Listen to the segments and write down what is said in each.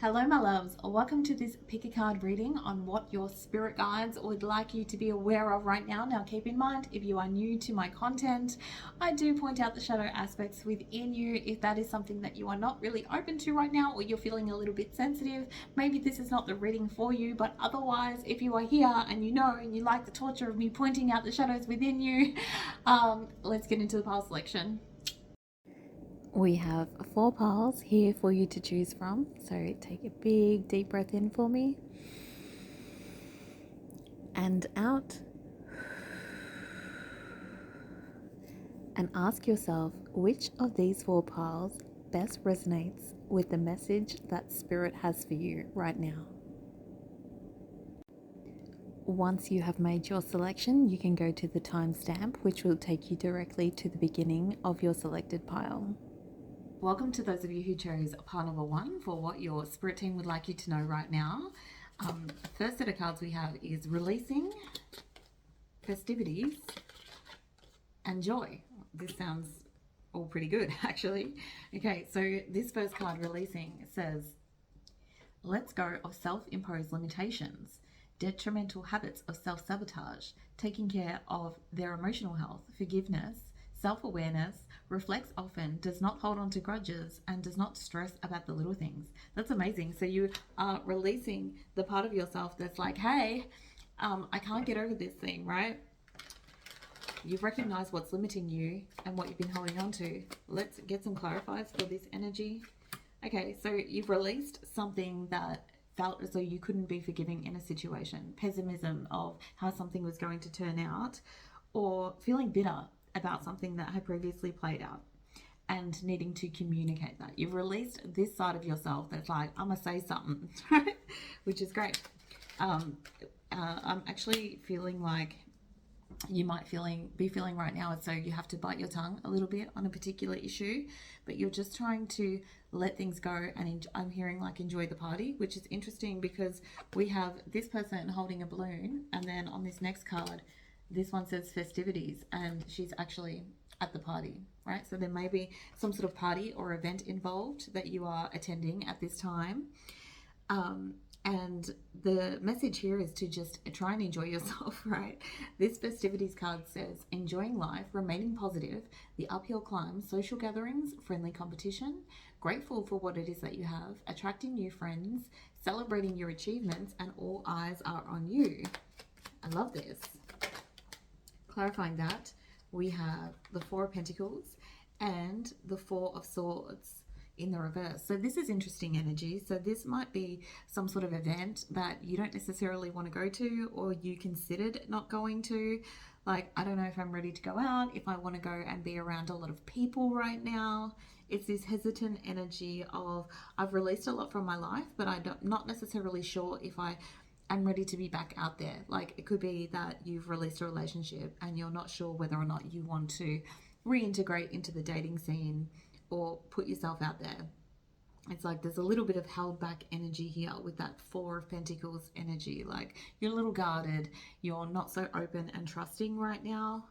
Hello, my loves. Welcome to this pick a card reading on what your spirit guides would like you to be aware of right now. Now, keep in mind, if you are new to my content, I do point out the shadow aspects within you. If that is something that you are not really open to right now, or you're feeling a little bit sensitive, maybe this is not the reading for you. But otherwise, if you are here and you know and you like the torture of me pointing out the shadows within you, let's get into the pile selection. We have 4 piles here for you to choose from. So take a big deep breath in for me and out, and ask yourself which of these 4 piles best resonates with the message that Spirit has for you right now. Once you have made your selection, you can go to the timestamp, which will take you directly to the beginning of your selected pile. Welcome to those of you who chose pile number 1 for what your spirit team would like you to know right now. First set of cards we have is releasing, festivities, and joy. This sounds all pretty good, actually. Okay, so this first card, releasing, says, let's go of self-imposed limitations, detrimental habits of self-sabotage, taking care of their emotional health, forgiveness, self-awareness, reflects often, does not hold on to grudges, and does not stress about the little things. That's amazing. So you are releasing the part of yourself that's like, hey, I can't get over this thing, right? You've recognized what's limiting you and what you've been holding on to. Let's get some clarifiers for this energy. Okay, so you've released something that felt as though you couldn't be forgiving in a situation. Pessimism of how something was going to turn out, or feeling bitter about something that had previously played out and needing to communicate that. You've released this side of yourself that's like, I'm gonna say something, right? Which is great. I'm actually feeling like you might be feeling right now as though you have to bite your tongue a little bit on a particular issue, but you're just trying to let things go, and I'm hearing like enjoy the party, which is interesting because we have this person holding a balloon, and then on this next card, this one says festivities, and she's actually at the party, right? So there may be some sort of party or event involved that you are attending at this time. And the message here is to just try and enjoy yourself, right? This festivities card says, enjoying life, remaining positive, the uphill climb, social gatherings, friendly competition, grateful for what it is that you have, attracting new friends, celebrating your achievements, and all eyes are on you. I love this. Clarifying that, we have the 4 of Pentacles and the 4 of Swords in the reverse. So this is interesting energy. So this might be some sort of event that you don't necessarily want to go to, or you considered not going to. Like, I don't know if I'm ready to go out, if I want to go and be around a lot of people right now. It's this hesitant energy of, I've released a lot from my life, but I'm not necessarily sure if I'm ready to be back out there. Like, it could be that you've released a relationship and you're not sure whether or not you want to reintegrate into the dating scene or put yourself out there. It's like there's a little bit of held back energy here with that 4 of Pentacles energy. Like, you're a little guarded, you're not so open and trusting right now.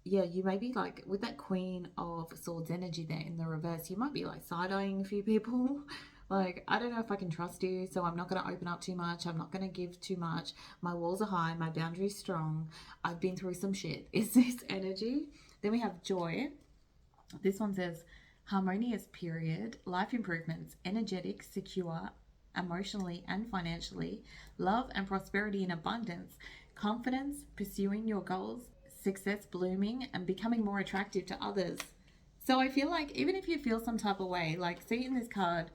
Yeah, you may be like, with that Queen of Swords energy there in the reverse, you might be like side-eyeing a few people. Like, I don't know if I can trust you, so I'm not going to open up too much. I'm not going to give too much. My walls are high. My boundaries strong. I've been through some shit. Is this energy? Then we have joy. This one says harmonious period, life improvements, energetic, secure, emotionally and financially, love and prosperity in abundance, confidence, pursuing your goals, success blooming, and becoming more attractive to others. So I feel like even if you feel some type of way, like, see in this card,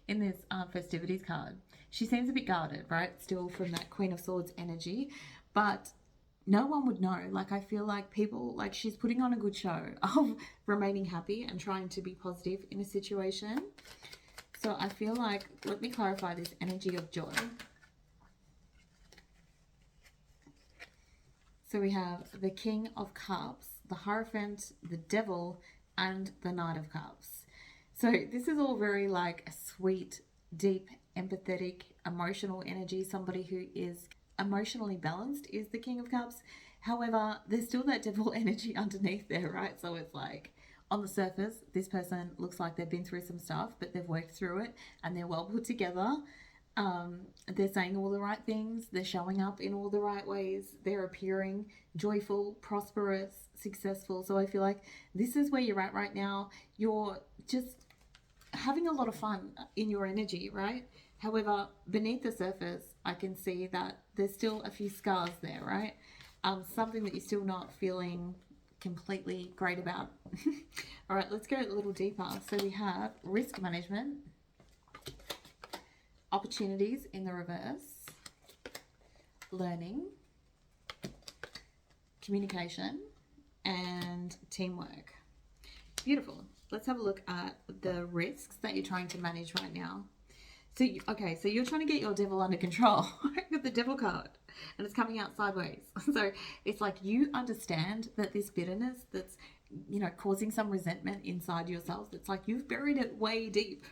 in this festivities card, she seems a bit guarded, right? Still from that Queen of Swords energy, but no one would know. Like, I feel like people, like, she's putting on a good show of remaining happy and trying to be positive in a situation. So I feel like, let me clarify this energy of joy. So we have the King of Cups, the Hierophant, the Devil, and the Knight of Cups. So this is all very like sweet, deep, empathetic, emotional energy. Somebody who is emotionally balanced is the King of Cups. However, there's still that Devil energy underneath there, right? So it's like, on the surface, this person looks like they've been through some stuff, but they've worked through it and they're well put together. They're saying all the right things, they're showing up in all the right ways, they're appearing joyful, prosperous, successful. So I feel like this is where you're at right now. You're just having a lot of fun in your energy, right? However, beneath the surface, I can see that there's still a few scars there, right? Something that you're still not feeling completely great about. All right, let's go a little deeper. So we have risk management, opportunities in the reverse, learning, communication, and teamwork. Beautiful. Let's have a look at the risks that you're trying to manage right now. So, so you're trying to get your devil under control. With the devil card, and it's coming out sideways. So it's like you understand that this bitterness that's, causing some resentment inside yourself, it's like you've buried it way deep.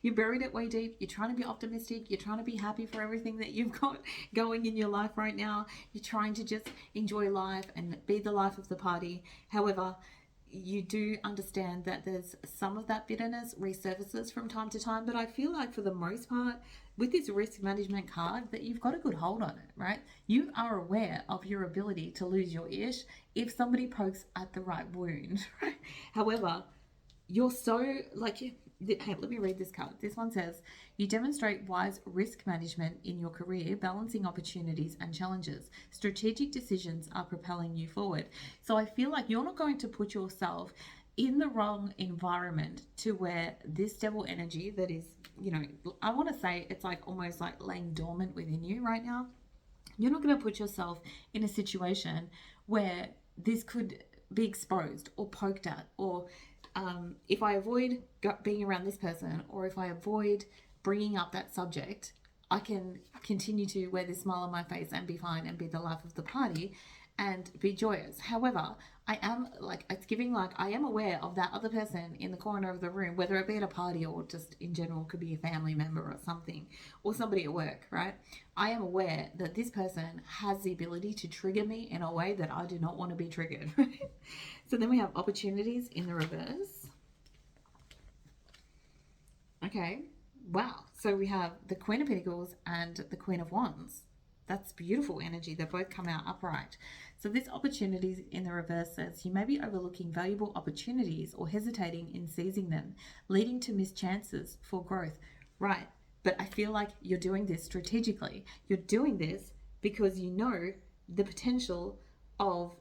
You buried it way deep. You're trying to be optimistic. You're trying to be happy for everything that you've got going in your life right now. You're trying to just enjoy life and be the life of the party. However, you do understand that there's some of that bitterness resurfaces from time to time, but I feel like for the most part, with this risk management card, that you've got a good hold on it, right? You are aware of your ability to lose your ish if somebody pokes at the right wound, right? However, you're so hey, let me read this card. This one says, you demonstrate wise risk management in your career, balancing opportunities and challenges. Strategic decisions are propelling you forward. So I feel like you're not going to put yourself in the wrong environment to where this devil energy that is, I want to say it's like almost like laying dormant within you right now. You're not going to put yourself in a situation where this could be exposed or poked at, or if I avoid being around this person, or if I avoid bringing up that subject, I can continue to wear this smile on my face and be fine and be the life of the party and be joyous. However, I am I am aware of that other person in the corner of the room, whether it be at a party or just in general, could be a family member or something, or somebody at work, right? I am aware that this person has the ability to trigger me in a way that I do not want to be triggered. So then we have opportunities in the reverse. Okay, wow. So we have the Queen of Pentacles and the Queen of Wands. That's beautiful energy. They both come out upright. So this opportunities in the reverse says you may be overlooking valuable opportunities or hesitating in seizing them, leading to missed chances for growth. Right. But I feel like you're doing this strategically. You're doing this because you know the potential of,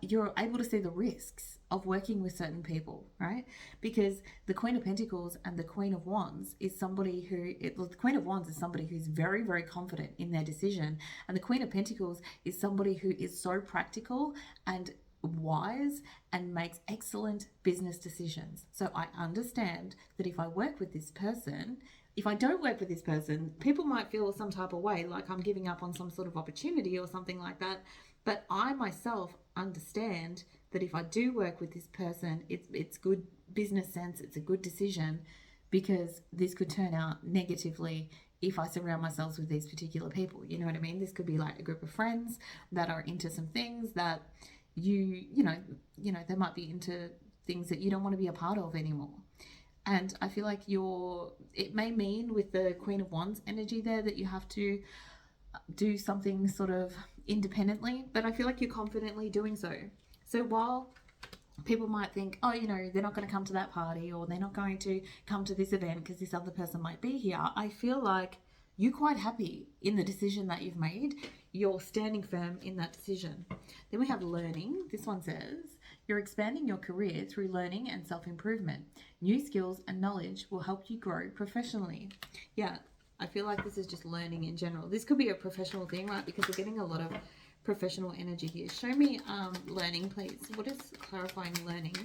you're able to see the risks of working with certain people, right? Because the Queen of Pentacles and the Queen of Wands is somebody who, the Queen of Wands is somebody who's very, very confident in their decision. And the Queen of Pentacles is somebody who is so practical and wise and makes excellent business decisions. So I understand that if I work with this person, if I don't work with this person, people might feel some type of way, like I'm giving up on some sort of opportunity or something like that. But I myself understand that if I do work with this person, it's good business sense, it's a good decision, because this could turn out negatively if I surround myself with these particular people. You know what I mean? This could be like a group of friends that are into some things that they might be into things that you don't want to be a part of anymore. And I feel like it may mean with the Queen of Wands energy there that you have to do something sort of independently, but I feel like you're confidently doing so. So while people might think, oh, they're not going to come to that party, or they're not going to come to this event because this other person might be here, I feel like you're quite happy in the decision that you've made. You're standing firm in that decision. Then we have learning. This one says, you're expanding your career through learning and self-improvement. New skills and knowledge will help you grow professionally. Yeah, I feel like this is just learning in general. This could be a professional thing, right? Because we're getting a lot of professional energy here. Show me learning, please. What is clarifying learning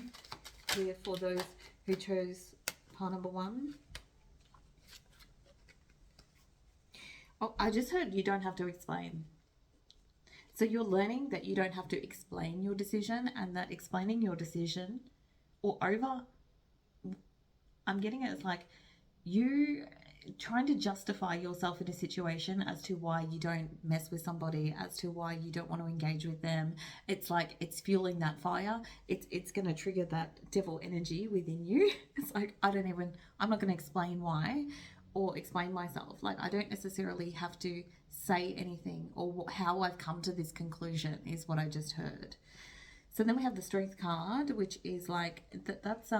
here for those who chose pile number 1? Oh, I just heard you don't have to explain. So you're learning that you don't have to explain your decision, and that explaining your decision I'm getting it as like you trying to justify yourself in a situation as to why you don't mess with somebody, as to why you don't want to engage with them. It's like it's fueling that fire. It's going to trigger that devil energy within you. It's like I'm not going to explain why or explain myself. Like I don't necessarily have to say anything or how I've come to this conclusion is what I just heard. So then we have the strength card, which is like that's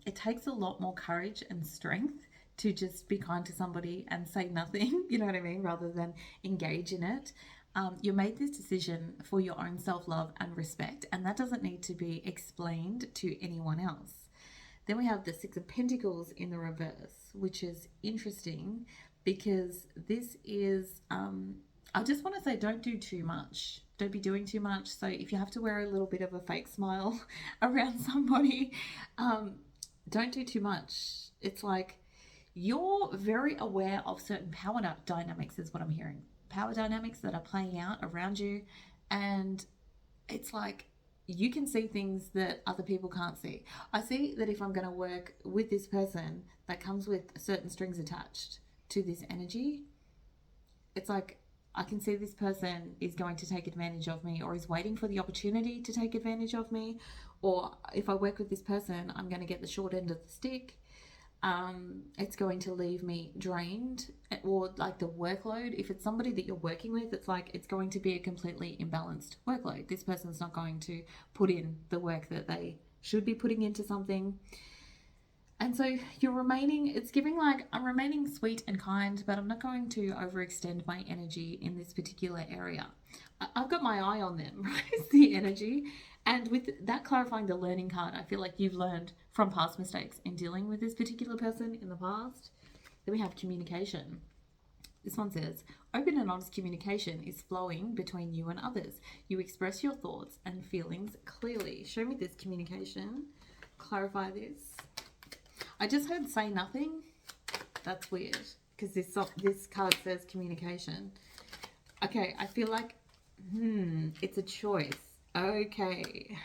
it takes a lot more courage and strength to just be kind to somebody and say nothing, you know what I mean, rather than engage in it. You made this decision for your own self-love and respect, and that doesn't need to be explained to anyone else. Then we have the Six of Pentacles in the reverse, which is interesting because this is, I just want to say don't do too much. Don't be doing too much. So if you have to wear a little bit of a fake smile around somebody, don't do too much. It's like, you're very aware of certain power dynamics is what I'm hearing. Power dynamics that are playing out around you. And it's like you can see things that other people can't see. I see that if I'm going to work with this person that comes with certain strings attached to this energy, it's like I can see this person is going to take advantage of me or is waiting for the opportunity to take advantage of me. Or if I work with this person, I'm going to get the short end of the stick. It's going to leave me drained, or like the workload, if it's somebody that you're working with, it's like it's going to be a completely imbalanced workload. This person's not going to put in the work that they should be putting into something. And so you're remaining, it's giving like, I'm remaining sweet and kind, but I'm not going to overextend my energy in this particular area. I've got my eye on them, right? It's the energy. And with that clarifying the learning card, I feel like you've learned from past mistakes in dealing with this particular person in the past. Then we have communication. This one says, open and honest communication is flowing between you and others. You express your thoughts and feelings clearly. Show me this communication. Clarify this. I just heard say nothing. That's weird because this card says communication. Okay, I feel like, it's a choice. Okay.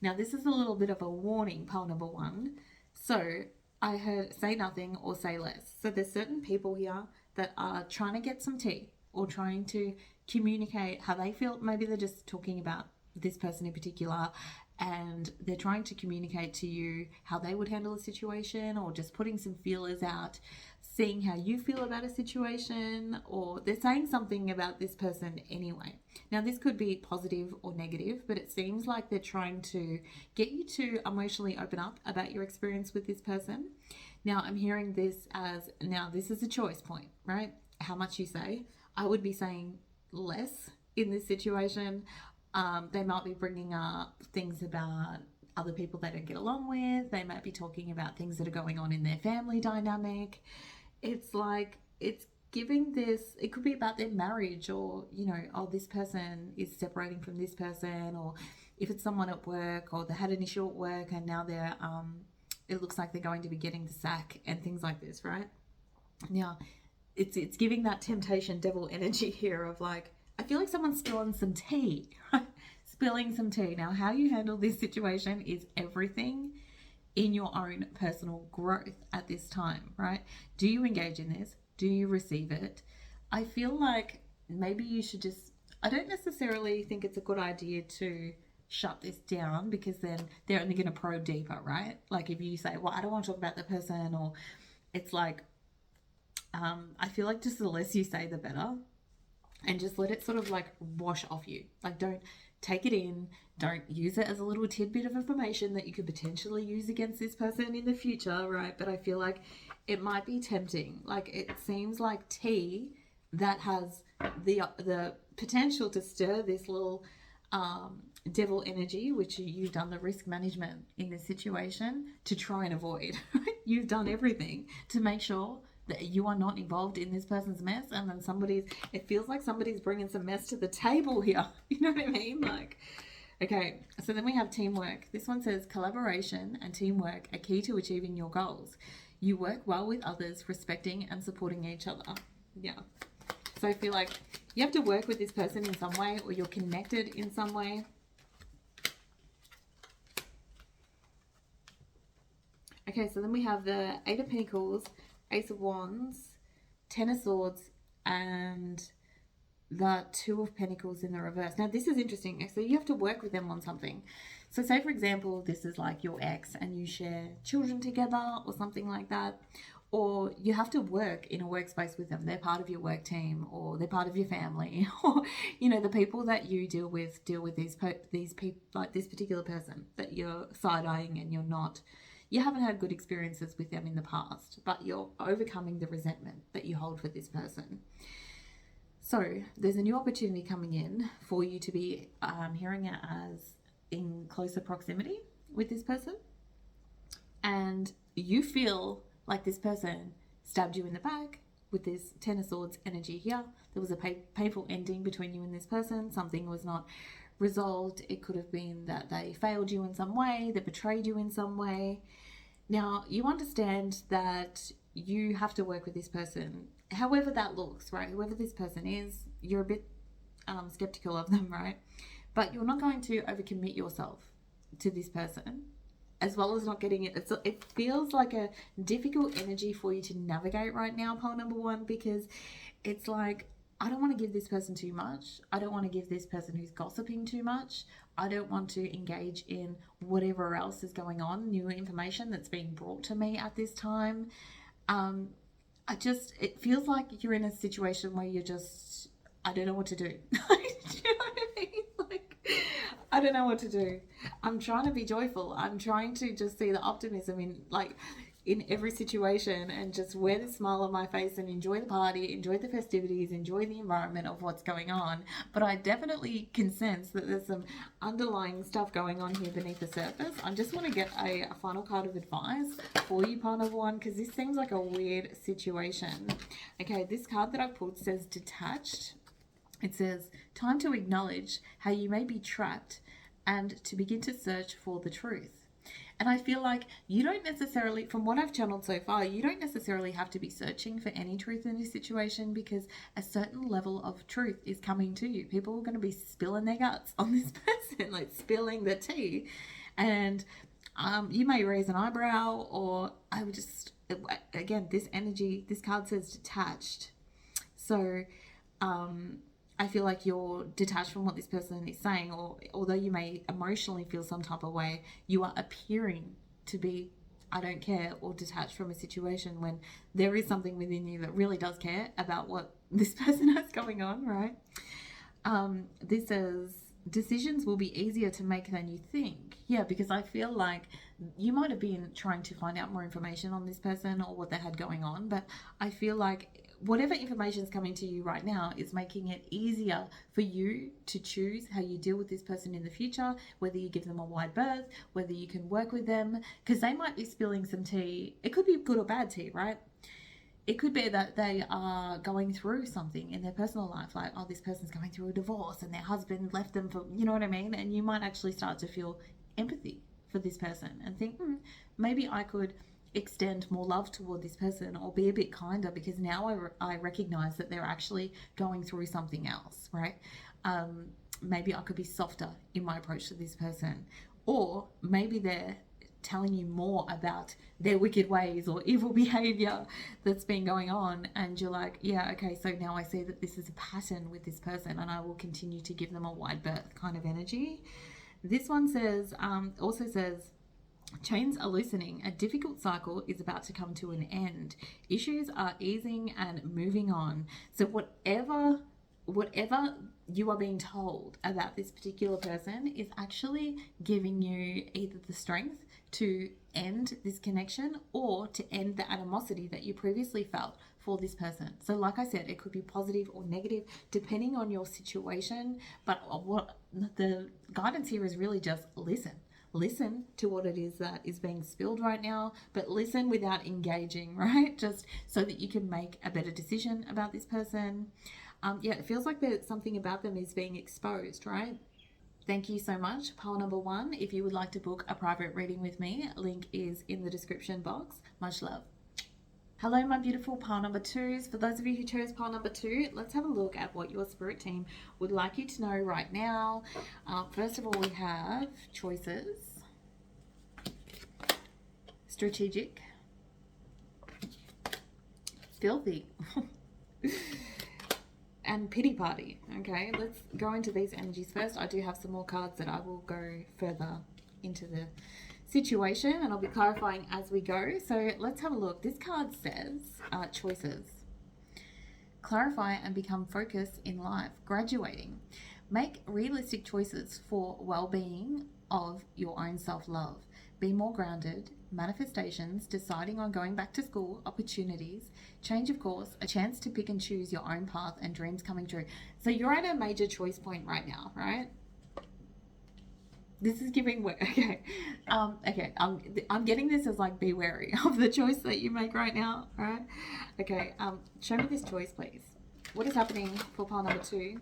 Now this is a little bit of a warning, pile number one. So I heard say nothing or say less. So there's certain people here that are trying to get some tea or trying to communicate how they feel. Maybe they're just talking about this person in particular and they're trying to communicate to you how they would handle a situation, or just putting some feelers out, seeing how you feel about a situation, or they're saying something about this person anyway. Now this could be positive or negative, but it seems like they're trying to get you to emotionally open up about your experience with this person. Now I'm hearing this as, now this is a choice point, right? How much you say. I would be saying less in this situation. They might be bringing up things about other people they don't get along with. They might be talking about things that are going on in their family dynamic. It's like, it's giving this, it could be about their marriage, or, you know, oh, this person is separating from this person, or if it's someone at work, or they had an issue at work and now they're, it looks like they're going to be getting the sack and things like this, right? Now, it's giving that temptation devil energy here of like, I feel like someone's spilling some tea, right? Spilling some tea. Now, how you handle this situation is everything in your own personal growth at this time, right? Do you engage in this? Do you receive it? I feel like maybe you should just, I don't necessarily think it's a good idea to shut this down, because then they're only going to probe deeper, right? Like if you say, well, I don't want to talk about the person, or it's like, I feel like just the less you say, the better. And just let it sort of like wash off you. Like don't take it in. Don't use it as a little tidbit of information that you could potentially use against this person in the future, right? But I feel like it might be tempting. Like it seems like tea that has the potential to stir this little devil energy, which you've done the risk management in this situation to try and avoid. You've done everything to make sure that you are not involved in this person's mess, and then it feels like somebody's bringing some mess to the table here. You know what I mean? Like, okay, so then we have teamwork. This one says collaboration and teamwork are key to achieving your goals. You work well with others, respecting and supporting each other. Yeah. So I feel like you have to work with this person in some way, or you're connected in some way. Okay, so then we have the Eight of Pentacles Ace of Wands, Ten of Swords, and the Two of Pentacles in the reverse. Now, this is interesting. So you have to work with them on something. So say, for example, this is like your ex and you share children together or something like that. Or you have to work in a workspace with them. They're part of your work team, or they're part of your family, or the people that you deal with these people, like this particular person that you're side eyeing, and you haven't had good experiences with them in the past, but you're overcoming the resentment that you hold for this person. So there's a new opportunity coming in for you to be hearing it as in closer proximity with this person, and you feel like this person stabbed you in the back with this Ten of Swords energy here. There was a painful ending between you and this person. Something was not resolved. It could have been that they failed you in some way, they betrayed you in some way. Now, you understand that you have to work with this person, however that looks, right? Whoever this person is, you're a bit skeptical of them, right? But you're not going to overcommit yourself to this person, as well as not getting it. It feels like a difficult energy for you to navigate right now, pile number one, because it's like, I don't want to give this person too much. I don't want to give this person who's gossiping too much. I don't want to engage in whatever else is going on, new information that's being brought to me at this time. It feels like you're in a situation where you're just, I don't know what to do. Do you know what I mean? Like, I don't know what to do. I'm trying to be joyful. I'm trying to just see the optimism in every situation, and just wear the smile on my face and enjoy the party, enjoy the festivities, enjoy the environment of what's going on. But I definitely can sense that there's some underlying stuff going on here beneath the surface. I just want to get a final card of advice for you, part of one, because this seems like a weird situation. Okay, this card that I pulled says detached. It says, time to acknowledge how you may be trapped and to begin to search for the truth. And I feel like you don't necessarily, from what I've channeled so far, you don't necessarily have to be searching for any truth in this situation, because a certain level of truth is coming to you. People are going to be spilling their guts on this person, like spilling the tea. And you may raise an eyebrow, or I would just, again, this energy, this card says detached. So, I feel like you're detached from what this person is saying, or although you may emotionally feel some type of way, you are appearing to be, I don't care, or detached from a situation, when there is something within you that really does care about what this person has going on, right? This says, decisions will be easier to make than you think. Yeah, because I feel like you might have been trying to find out more information on this person or what they had going on, but I feel like whatever information is coming to you right now is making it easier for you to choose how you deal with this person in the future, whether you give them a wide berth, whether you can work with them, because they might be spilling some tea. It could be good or bad tea, right? It could be that they are going through something in their personal life, like, oh, this person's going through a divorce and their husband left them for, you know what I mean? And you might actually start to feel empathy for this person and think, maybe I could extend more love toward this person, or be a bit kinder, because now I recognize that they're actually going through something else, right? Maybe I could be softer in my approach to this person, or maybe they're telling you more about their wicked ways or evil behavior that's been going on, and you're like, yeah, okay, so now I see that this is a pattern with this person, and I will continue to give them a wide berth kind of energy. This one says, also says, chains are loosening. A difficult cycle is about to come to an end. Issues are easing and moving on. So whatever you are being told about this particular person is actually giving you either the strength to end this connection, or to end the animosity that you previously felt for this person. So like I said, it could be positive or negative depending on your situation, but what the guidance here is really just listen to what it is that is being spilled right now, but listen without engaging, right? Just so that you can make a better decision about this person. Yeah, it feels like there's something about them is being exposed, right? Thank you so much, pile number one. If you would like to book a private reading with me, link is in the description box. Much love. Hello, my beautiful pile number twos. For those of you who chose pile number two, let's have a look at what your spirit team would like you to know right now. First of all, we have choices, strategic, Filthy. And pity party. Okay, let's go into these energies first. I do have some more cards that I will go further into the situation, and I'll be clarifying as we go. So let's have a look. This card says choices. Clarify and become focused in life. Graduating. Make realistic choices for well-being of your own self-love. Be more grounded. Manifestations, deciding on going back to school, opportunities, change of course, a chance to pick and choose your own path, and dreams coming true. So you're at a major choice point right now, right? This is giving okay. I'm getting this as like, be wary of the choice that you make right now, right? Okay. Show me this choice, please. What is happening for pile number 2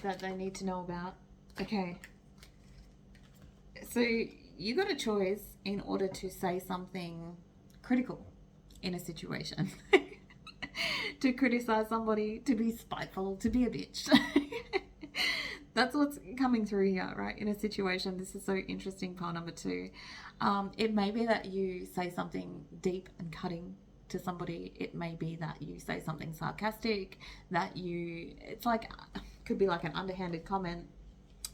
that they need to know about? Okay. So you got a choice in order to say something critical in a situation. To criticize somebody, to be spiteful, to be a bitch. That's what's coming through here, right? In a situation. This is so interesting, pile number 2. It may be that you say something deep and cutting to somebody. It may be that you say something sarcastic, that it's like, could be like an underhanded comment.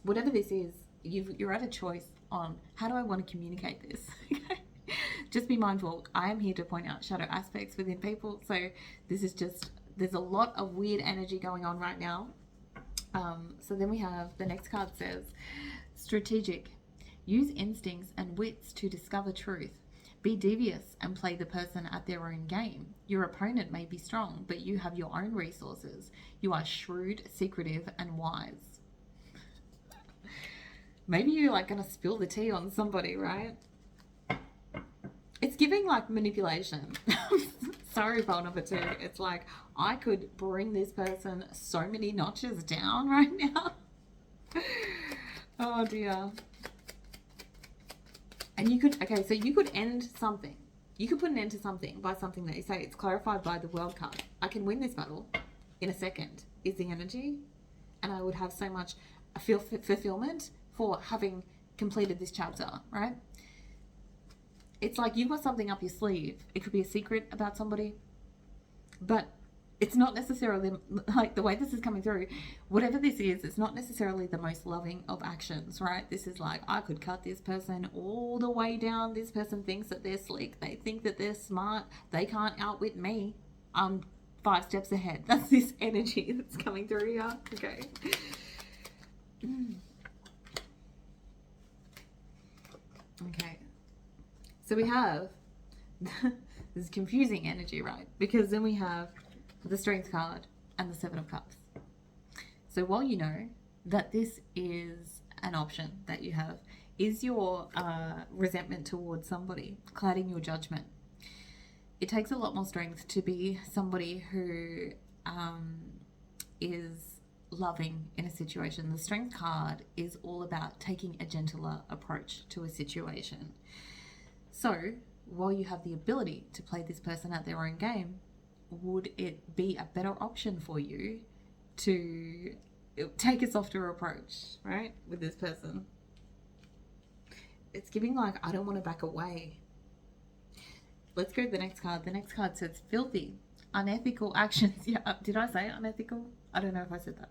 Whatever this is, you're at a choice on how do I want to communicate this. Just be mindful. I am here to point out shadow aspects within people. So this is just, there's a lot of weird energy going on right now. So then we have, the next card says, strategic. Use instincts and wits to discover truth. Be devious and play the person at their own game. Your opponent may be strong, but you have your own resources. You are shrewd, secretive, and wise. Maybe you're like going to spill the tea on somebody, right? It's giving like manipulation. Sorry, pile number 2. It's like, I could bring this person so many notches down right now. Oh dear. And you could, okay, so you could end something. You could put an end to something by something that you say. It's clarified by the World card. I can win this battle in a second, is the energy. And I would have so much fulfillment for having completed this chapter, right? It's like you've got something up your sleeve. It could be a secret about somebody, but it's not necessarily, like the way this is coming through, whatever this is, it's not necessarily the most loving of actions, right? This is like, I could cut this person all the way down. This person thinks that they're slick. They think that they're smart. They can't outwit me. I'm 5 steps ahead. That's this energy that's coming through here. Okay. Okay. So we have this confusing energy, right? Because then we have the Strength card and the 7 of Cups. So while you know that this is an option that you have, is your resentment towards somebody clouding your judgment? It takes a lot more strength to be somebody who is loving in a situation. The Strength card is all about taking a gentler approach to a situation. So while you have the ability to play this person at their own game, would it be a better option for you to take a softer approach, right, with this person? It's giving like, I don't want to back away. Let's go to the next card. The next card says filthy, unethical actions. Yeah, did I say unethical? I don't know if I said that.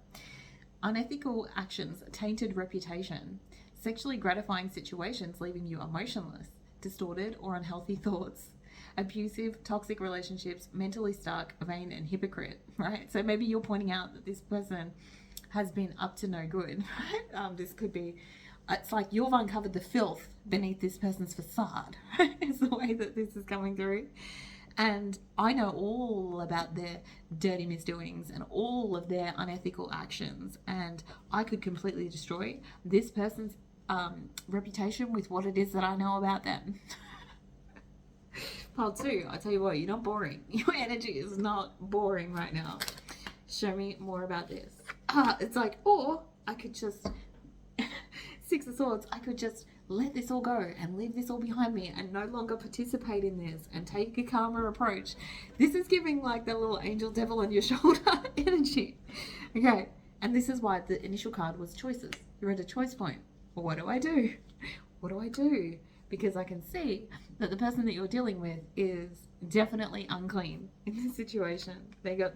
Unethical actions, tainted reputation, sexually gratifying situations leaving you emotionless, distorted or unhealthy thoughts, abusive, toxic relationships, mentally stuck, vain, and hypocrite, right? So maybe you're pointing out that this person has been up to no good, right? This could be, it's like you've uncovered the filth beneath this person's facade, right? It's the way that this is coming through. And I know all about their dirty misdoings and all of their unethical actions, and I could completely destroy this person's reputation with what it is that I know about them. Pile 2, I tell you what, you're not boring. Your energy is not boring right now. Show me more about this. It's like, or I could just, 6 of Swords, I could just let this all go and leave this all behind me and no longer participate in this and take a calmer approach. This is giving like the little angel devil on your shoulder energy. Okay, and this is why the initial card was choices. You're at a choice point. Well, what do I do? What do I do? because I can see that the person that you're dealing with is definitely unclean in this situation. They got,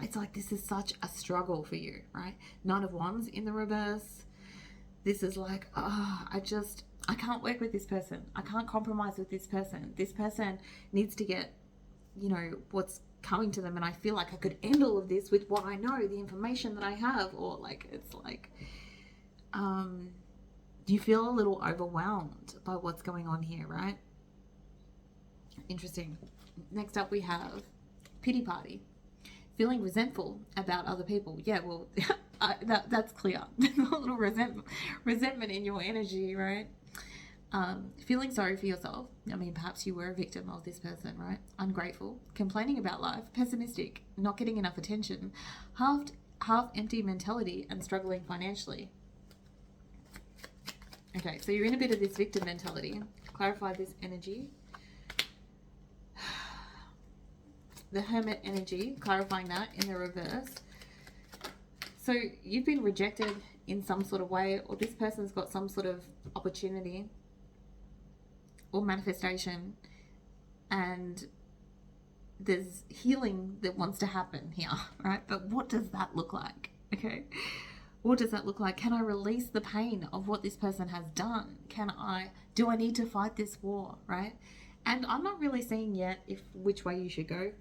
it's like this is such a struggle for you, right? Nine of Wands in the reverse. This is like, I can't work with this person. I can't compromise with this person. This person needs to get, what's coming to them, and I feel like I could end all of this with what I know, the information that I have, or like, it's like, you feel a little overwhelmed by what's going on here, right? Interesting. Next up we have pity party. Feeling resentful about other people. Yeah, well, that's clear. There's a little resentment in your energy, right? Feeling sorry for yourself. I mean, perhaps you were a victim of this person, right? Ungrateful, complaining about life, pessimistic, not getting enough attention, half empty mentality, and struggling financially. Okay, so you're in a bit of this victim mentality. Clarify this energy. The Hermit energy, clarifying that in the reverse. So you've been rejected in some sort of way, or this person's got some sort of opportunity or manifestation, and there's healing that wants to happen here, right? But what does that look like? Okay, what does that look like? Can I release the pain of what this person has done? Do I need to fight this war, right? And I'm not really seeing yet which way you should go.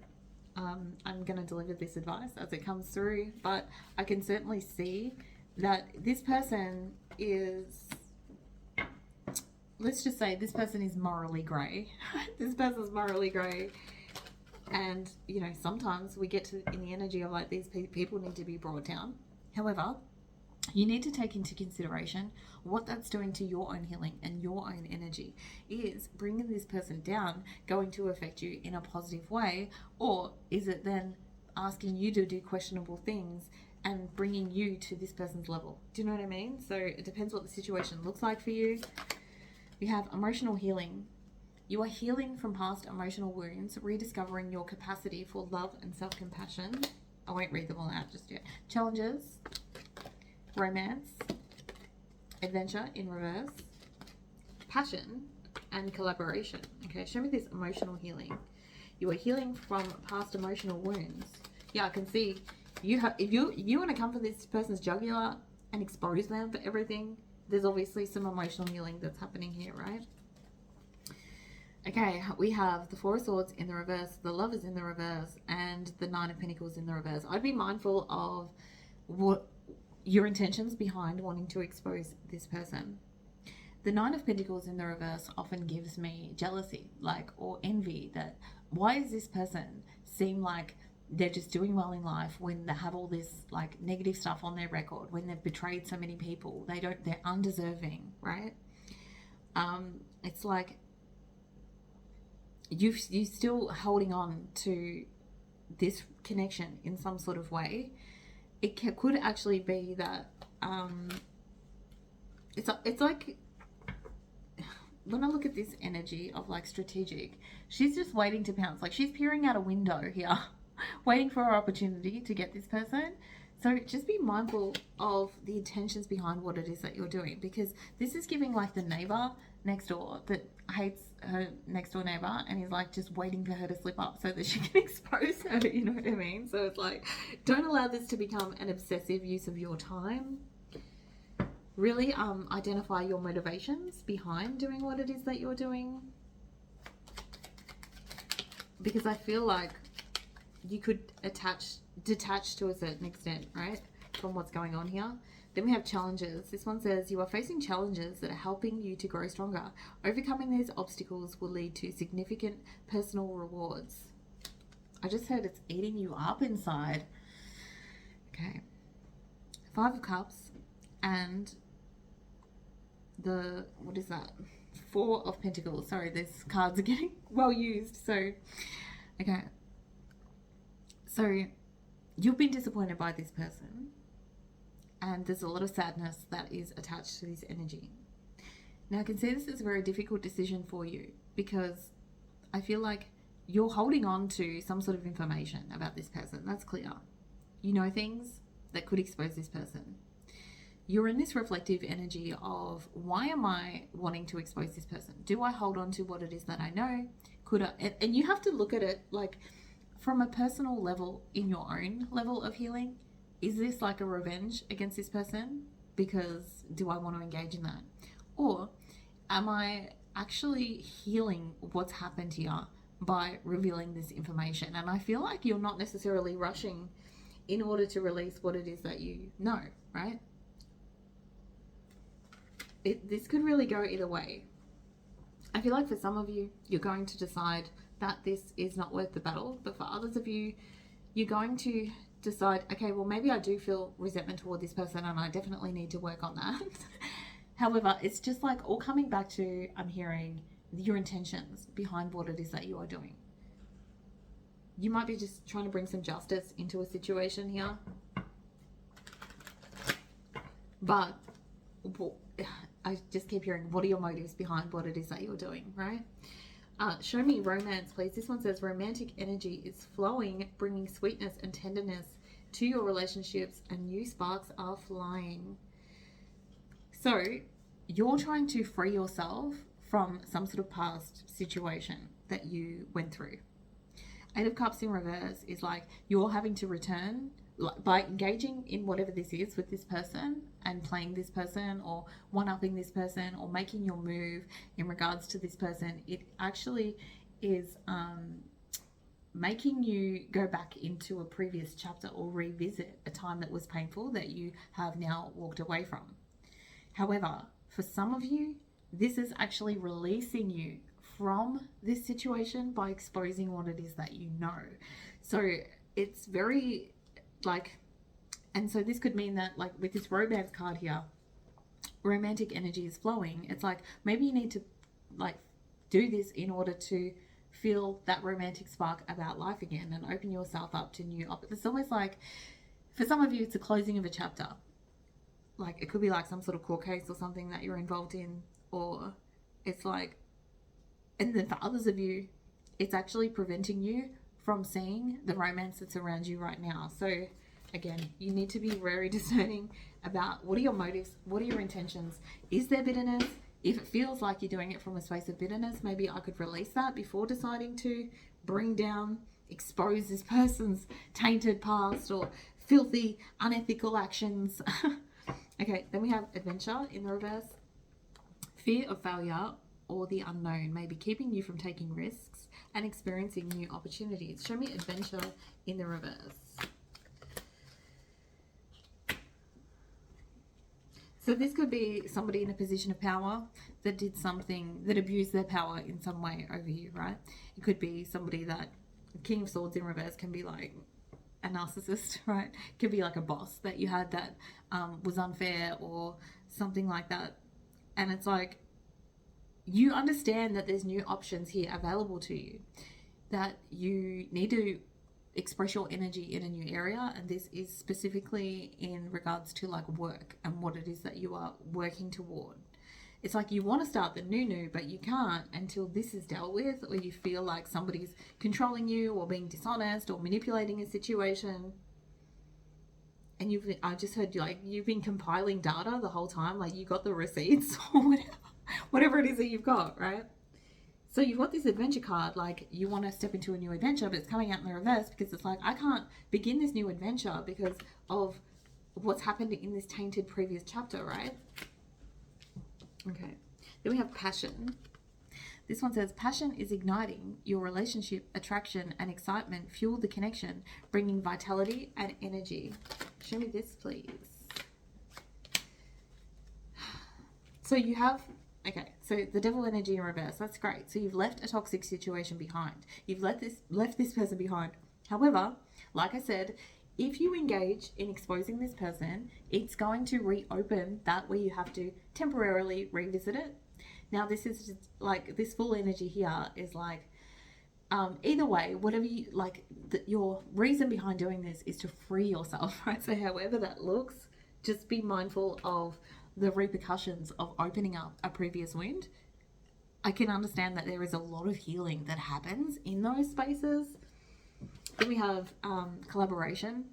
I'm going to deliver this advice as it comes through, but I can certainly see that this person is, let's just say this person is morally grey. This person's morally grey. And, sometimes we get in the energy of like these people need to be brought down. However, you need to take into consideration what that's doing to your own healing and your own energy. Is bringing this person down going to affect you in a positive way, or is it then asking you to do questionable things and bringing you to this person's level? Do you know what I mean? So it depends what the situation looks like for you. We have emotional healing. You are healing from past emotional wounds, rediscovering your capacity for love and self-compassion. I won't read them all out just yet. Challenges, romance, adventure in reverse, passion, and collaboration. Okay, show me this emotional healing. You are healing from past emotional wounds. Yeah, I can see if you want to come for this person's jugular and expose them for everything, there's obviously some emotional healing that's happening here, right? Okay, we have the Four of Swords in the reverse, the Lovers in the reverse, and the Nine of Pentacles in the reverse. I'd be mindful of what your intentions behind wanting to expose this person. The Nine of Pentacles in the reverse often gives me jealousy, or envy, that why does this person seem like they're just doing well in life when they have all this negative stuff on their record, when they've betrayed so many people, they're undeserving, right? It's like you're still holding on to this connection in some sort of way. It could actually be that it's like when I look at this energy of strategic, she's just waiting to pounce. She's peering out a window here, waiting for her opportunity to get this person. So just be mindful of the intentions behind what it is that you're doing, because this is giving the neighbor next door that hates her next door neighbor and is just waiting for her to slip up so that she can expose her, you know what I mean? So it's don't allow this to become an obsessive use of your time. Really identify your motivations behind doing what it is that you're doing, because I feel like you could detach to a certain extent, right, from what's going on here. Then we have challenges. This one says you are facing challenges that are helping you to grow stronger. Overcoming these obstacles will lead to significant personal rewards. I just heard it's eating you up inside. Okay. Five of Cups and what is that? Four of Pentacles. Sorry, these cards are getting well used. So, okay. So, you've been disappointed by this person, and there's a lot of sadness that is attached to this energy. Now, I can see this is a very difficult decision for you, because I feel like you're holding on to some sort of information about this person. That's clear. You know things that could expose this person. you're in this reflective energy of, why am I wanting to expose this person? Do I hold on to what it is that I know? Could I? And you have to look at it like from a personal level, in your own level of healing. Is this like a revenge against this person? Because do I want to engage in that? Or am I actually healing what's happened here by revealing this information? And I feel like you're not necessarily rushing in order to release what it is that you know, right? This could really go either way. I feel like for some of you, you're going to decide that this is not worth the battle. But for others of you, you're going to decide, okay, well, maybe I do feel resentment toward this person and I definitely need to work on that. However, it's just like all coming back to, I'm hearing your intentions behind what it is that you are doing. You might be just trying to bring some justice into a situation here. But I just keep hearing, what are your motives behind what it is that you're doing, right? Show me romance, please. This one says romantic energy is flowing, bringing sweetness and tenderness to your relationships, and new sparks are flying. So you're trying to free yourself from some sort of past situation that you went through. Eight of Cups in reverse is like you're having to return, by engaging in whatever this is with this person and playing this person or one-upping this person or making your move in regards to this person. It actually is making you go back into a previous chapter or revisit a time that was painful that you have now walked away from. However, for some of you, this is actually releasing you from this situation by exposing what it is that you know. So it's very like, and so this could mean that, like with this romance card here, romantic energy is flowing. It's like maybe you need to like do this in order to feel that romantic spark about life again and open yourself up to new it's almost like, for some of you, it's a closing of a chapter. Like it could be like some sort of court case or something that you're involved in, or it's like, and then for others of you, it's actually preventing you from seeing the romance that's around you right now. So again, you need to be very discerning about what are your motives, what are your intentions. Is there bitterness? If it feels like you're doing it from a space of bitterness, maybe I could release that before deciding to bring down, expose this person's tainted past or filthy, unethical actions. Okay, then we have adventure in the reverse. Fear of failure or the unknown may be keeping you from taking risks and experiencing new opportunities. Show me adventure in the reverse. So this could be somebody in a position of power that did something, that abused their power in some way over you, right? It could be somebody that, King of Swords in reverse can be like a narcissist, right? It could be like a boss that you had that was unfair or something like that. And it's like, you understand that there's new options here available to you, that you need to express your energy in a new area. And this is specifically in regards to like work and what it is that you are working toward. It's like you want to start the new, but you can't until this is dealt with, or you feel like somebody's controlling you or being dishonest or manipulating a situation. And I just heard like you've been compiling data the whole time, like you got the receipts or whatever it is that you've got, right? So you've got this adventure card, like you want to step into a new adventure, but it's coming out in the reverse because it's like, I can't begin this new adventure because of what's happened in this tainted previous chapter, right? Okay. Then we have passion. This one says, passion is igniting your relationship, attraction and excitement, fuel the connection, bringing vitality and energy. Show me this, please. So you have, okay, so the devil energy in reverse, that's great. So you've left a toxic situation behind. You've left this person behind. However, like I said, if you engage in exposing this person, it's going to reopen that where you have to temporarily revisit it. Now, this is just like, this full energy here is like, either way, whatever you like, your reason behind doing this is to free yourself, right? So however that looks, just be mindful of the repercussions of opening up a previous wound. I can understand that there is a lot of healing that happens in those spaces. Then we have collaboration.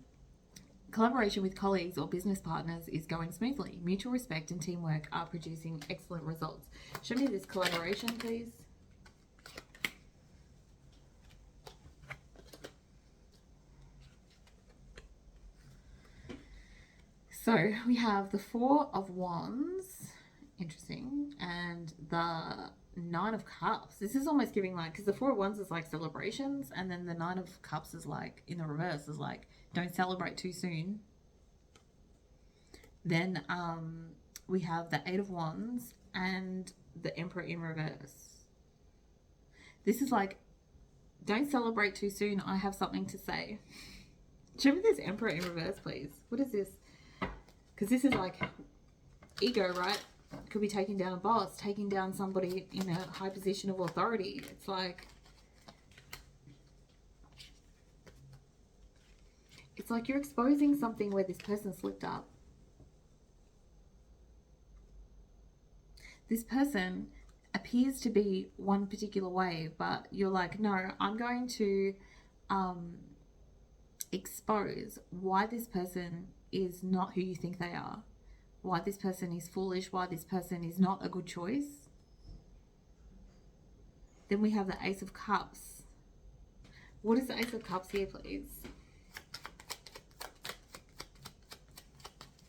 Collaboration with colleagues or business partners is going smoothly. Mutual respect and teamwork are producing excellent results. Show me this collaboration, please. So we have the Four of Wands, interesting, and the Nine of Cups. This is almost giving like, because the Four of Wands is like celebrations, and then the Nine of Cups is like, in the reverse, is like, don't celebrate too soon. Then we have the Eight of Wands and the Emperor in reverse. This is like, don't celebrate too soon. I have something to say. Show me this Emperor in reverse, please. What is this? Because this is like ego, right? Could be taking down a boss, taking down somebody in a high position of authority. It's like you're exposing something where this person slipped up. This person appears to be one particular way, but you're like, no, I'm going to expose why this person is not who you think they are, why this person is foolish, why this person is not a good choice. Then we have the Ace of Cups. What is the Ace of Cups here, please?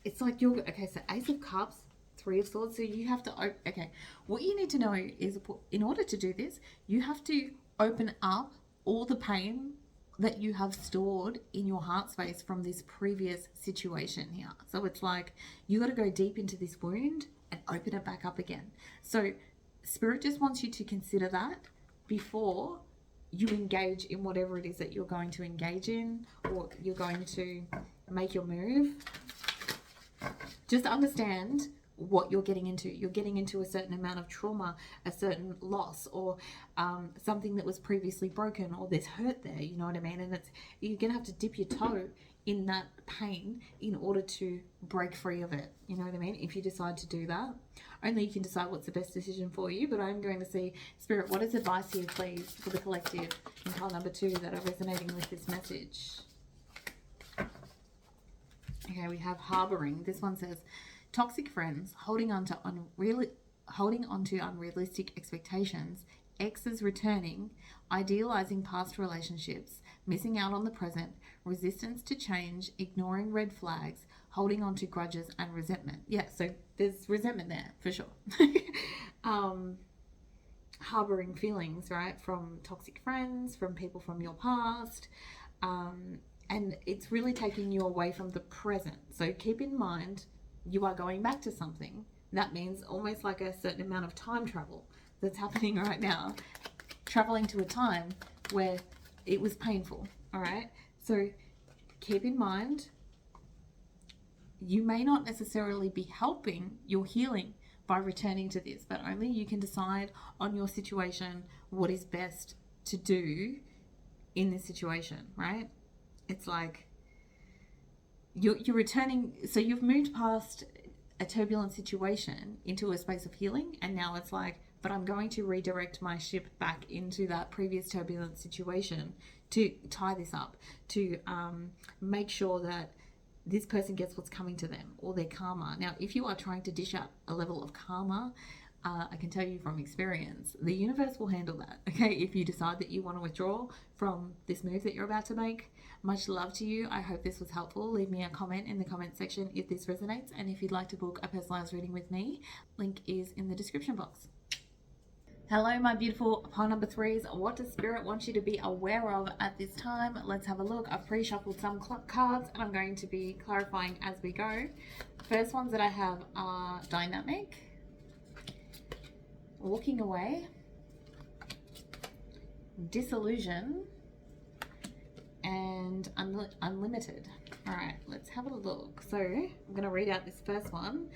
It's like you're, okay, so Ace of Cups, Three of Swords, so you have to, okay, what you need to know is, in order to do this, you have to open up all the pain that you have stored in your heart space from this previous situation here. So it's like you got to go deep into this wound and open it back up again. So Spirit just wants you to consider that before you engage in whatever it is that you're going to engage in, or you're going to make your move. Just understand what you're getting into. You're getting into a certain amount of trauma, a certain loss, or something that was previously broken, or there's hurt there, you know what I mean? And you're gonna have to dip your toe in that pain in order to break free of it, you know what I mean? If you decide to do that, only you can decide what's the best decision for you. But I'm going to see, Spirit, what is advice here, please, for the collective in pile number 2 that are resonating with this message? Okay, we have harboring. This one says, toxic friends, holding on to unrealistic expectations, exes returning, idealizing past relationships, missing out on the present, resistance to change, ignoring red flags, holding on to grudges and resentment. Yeah, so there's resentment there for sure. Harboring feelings, right, from toxic friends, from people from your past, and it's really taking you away from the present. So keep in mind, you are going back to something. That means almost like a certain amount of time travel that's happening right now. Traveling to a time where it was painful, all right? So keep in mind, you may not necessarily be helping your healing by returning to this, but only you can decide on your situation what is best to do in this situation, right? It's like you're returning, so you've moved past a turbulent situation into a space of healing, and now it's like, but I'm going to redirect my ship back into that previous turbulent situation to tie this up, to make sure that this person gets what's coming to them, or their karma. Now, if you are trying to dish out a level of karma, I can tell you from experience, the universe will handle that, okay? If you decide that you want to withdraw from this move that you're about to make, much love to you. I hope this was helpful. Leave me a comment in the comment section if this resonates, and if you'd like to book a personalized reading with me, link is in the description box. Hello, my beautiful pile number 3s. What does Spirit want you to be aware of at this time? Let's have a look. I've pre-shuffled some cards, and I'm going to be clarifying as we go. The first ones that I have are dynamic, walking away, disillusion, and unlimited. All right, let's have a look. So I'm going to read out this first one.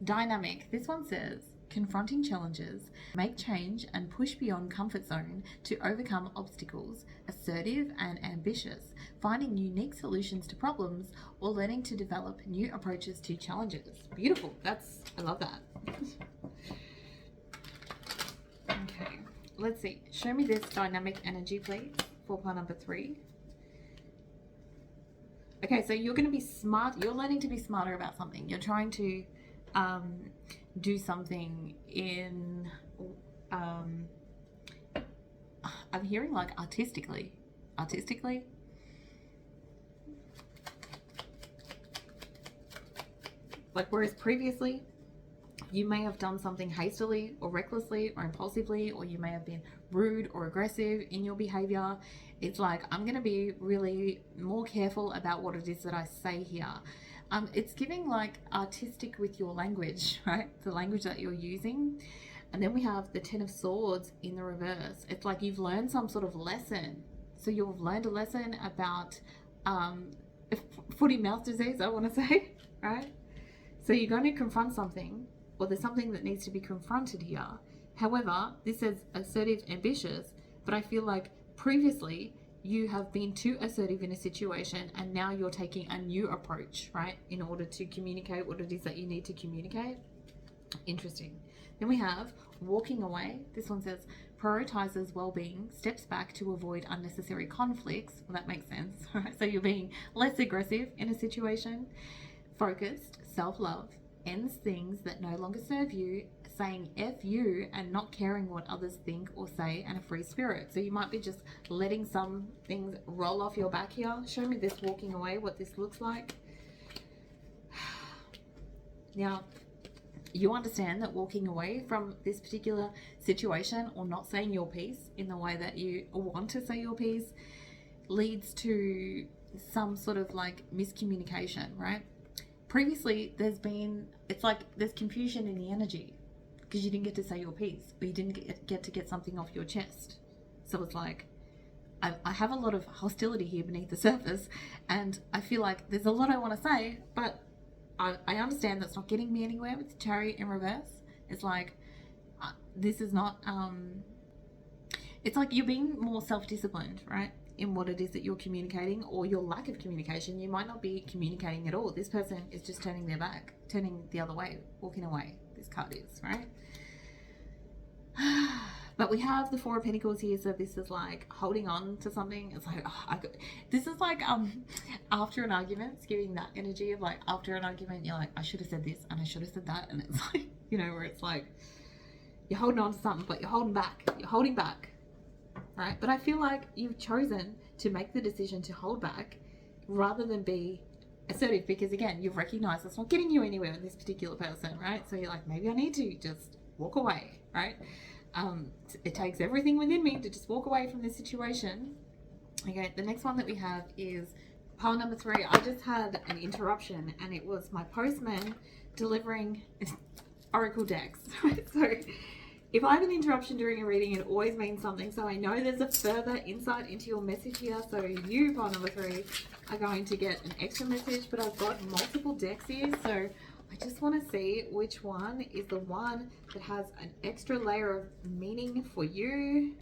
Dynamic. This one says, confronting challenges, make change and push beyond comfort zone to overcome obstacles, assertive and ambitious, finding unique solutions to problems, or learning to develop new approaches to challenges. Beautiful. I love that. Okay, let's see. Show me this dynamic energy, please, for pile number 3. Okay, so you're going to be smart. You're learning to be smarter about something. You're trying to do something in, um, I'm hearing like artistically. Artistically. Like, whereas previously you may have done something hastily or recklessly or impulsively, or you may have been rude or aggressive in your behavior. It's like, I'm going to be really more careful about what it is that I say here. It's giving like artistic with your language, right? The language that you're using. And then we have the Ten of Swords in the reverse. It's like you've learned some sort of lesson. So you've learned a lesson about foot and mouth disease, I want to say, right? So you're going to confront something, or there's something that needs to be confronted here. However, this says assertive, ambitious, but I feel like previously you have been too assertive in a situation, and now you're taking a new approach, right, in order to communicate what it is that you need to communicate. Interesting. Then we have walking away. This one says prioritizes well-being, steps back to avoid unnecessary conflicts. Well, that makes sense, right? So you're being less aggressive in a situation. Focused, self-love, ends things that no longer serve you, saying F you and not caring what others think or say, and a free spirit. So you might be just letting some things roll off your back here. Show me this walking away, what this looks like. Now, you understand that walking away from this particular situation, or not saying your piece in the way that you want to say your piece, leads to some sort of like miscommunication, right? Previously, it's like there's confusion in the energy because you didn't get to say your piece, or you didn't get to get something off your chest. So it's like, I have a lot of hostility here beneath the surface, and I feel like there's a lot I want to say, but I understand that's not getting me anywhere with the Chariot in reverse. It's like, this is not, it's like you're being more self-disciplined, right? In what it is that you're communicating, or your lack of communication. You might not be communicating at all. This person is just turning their back, turning the other way, walking away. This card is, right? But we have the Four of Pentacles here, so this is like holding on to something. It's like, this is like after an argument, it's giving that energy of like, after an argument, you're like, I should have said this and I should have said that, and it's like, you know, where it's like you're holding on to something, but you're holding back. You're holding back. Right? But I feel like you've chosen to make the decision to hold back rather than be assertive, because again, you've recognized it's not getting you anywhere with this particular person, right? So you're like, maybe I need to just walk away, right? It takes everything within me to just walk away from this situation. Okay, the next one that we have is pile number 3. I just had an interruption, and it was my postman delivering oracle decks. So if I have an interruption during a reading, it always means something. So I know there's a further insight into your message here. So you, pile number 3, are going to get an extra message, but I've got multiple decks here. So I just want to see which one is the one that has an extra layer of meaning for you.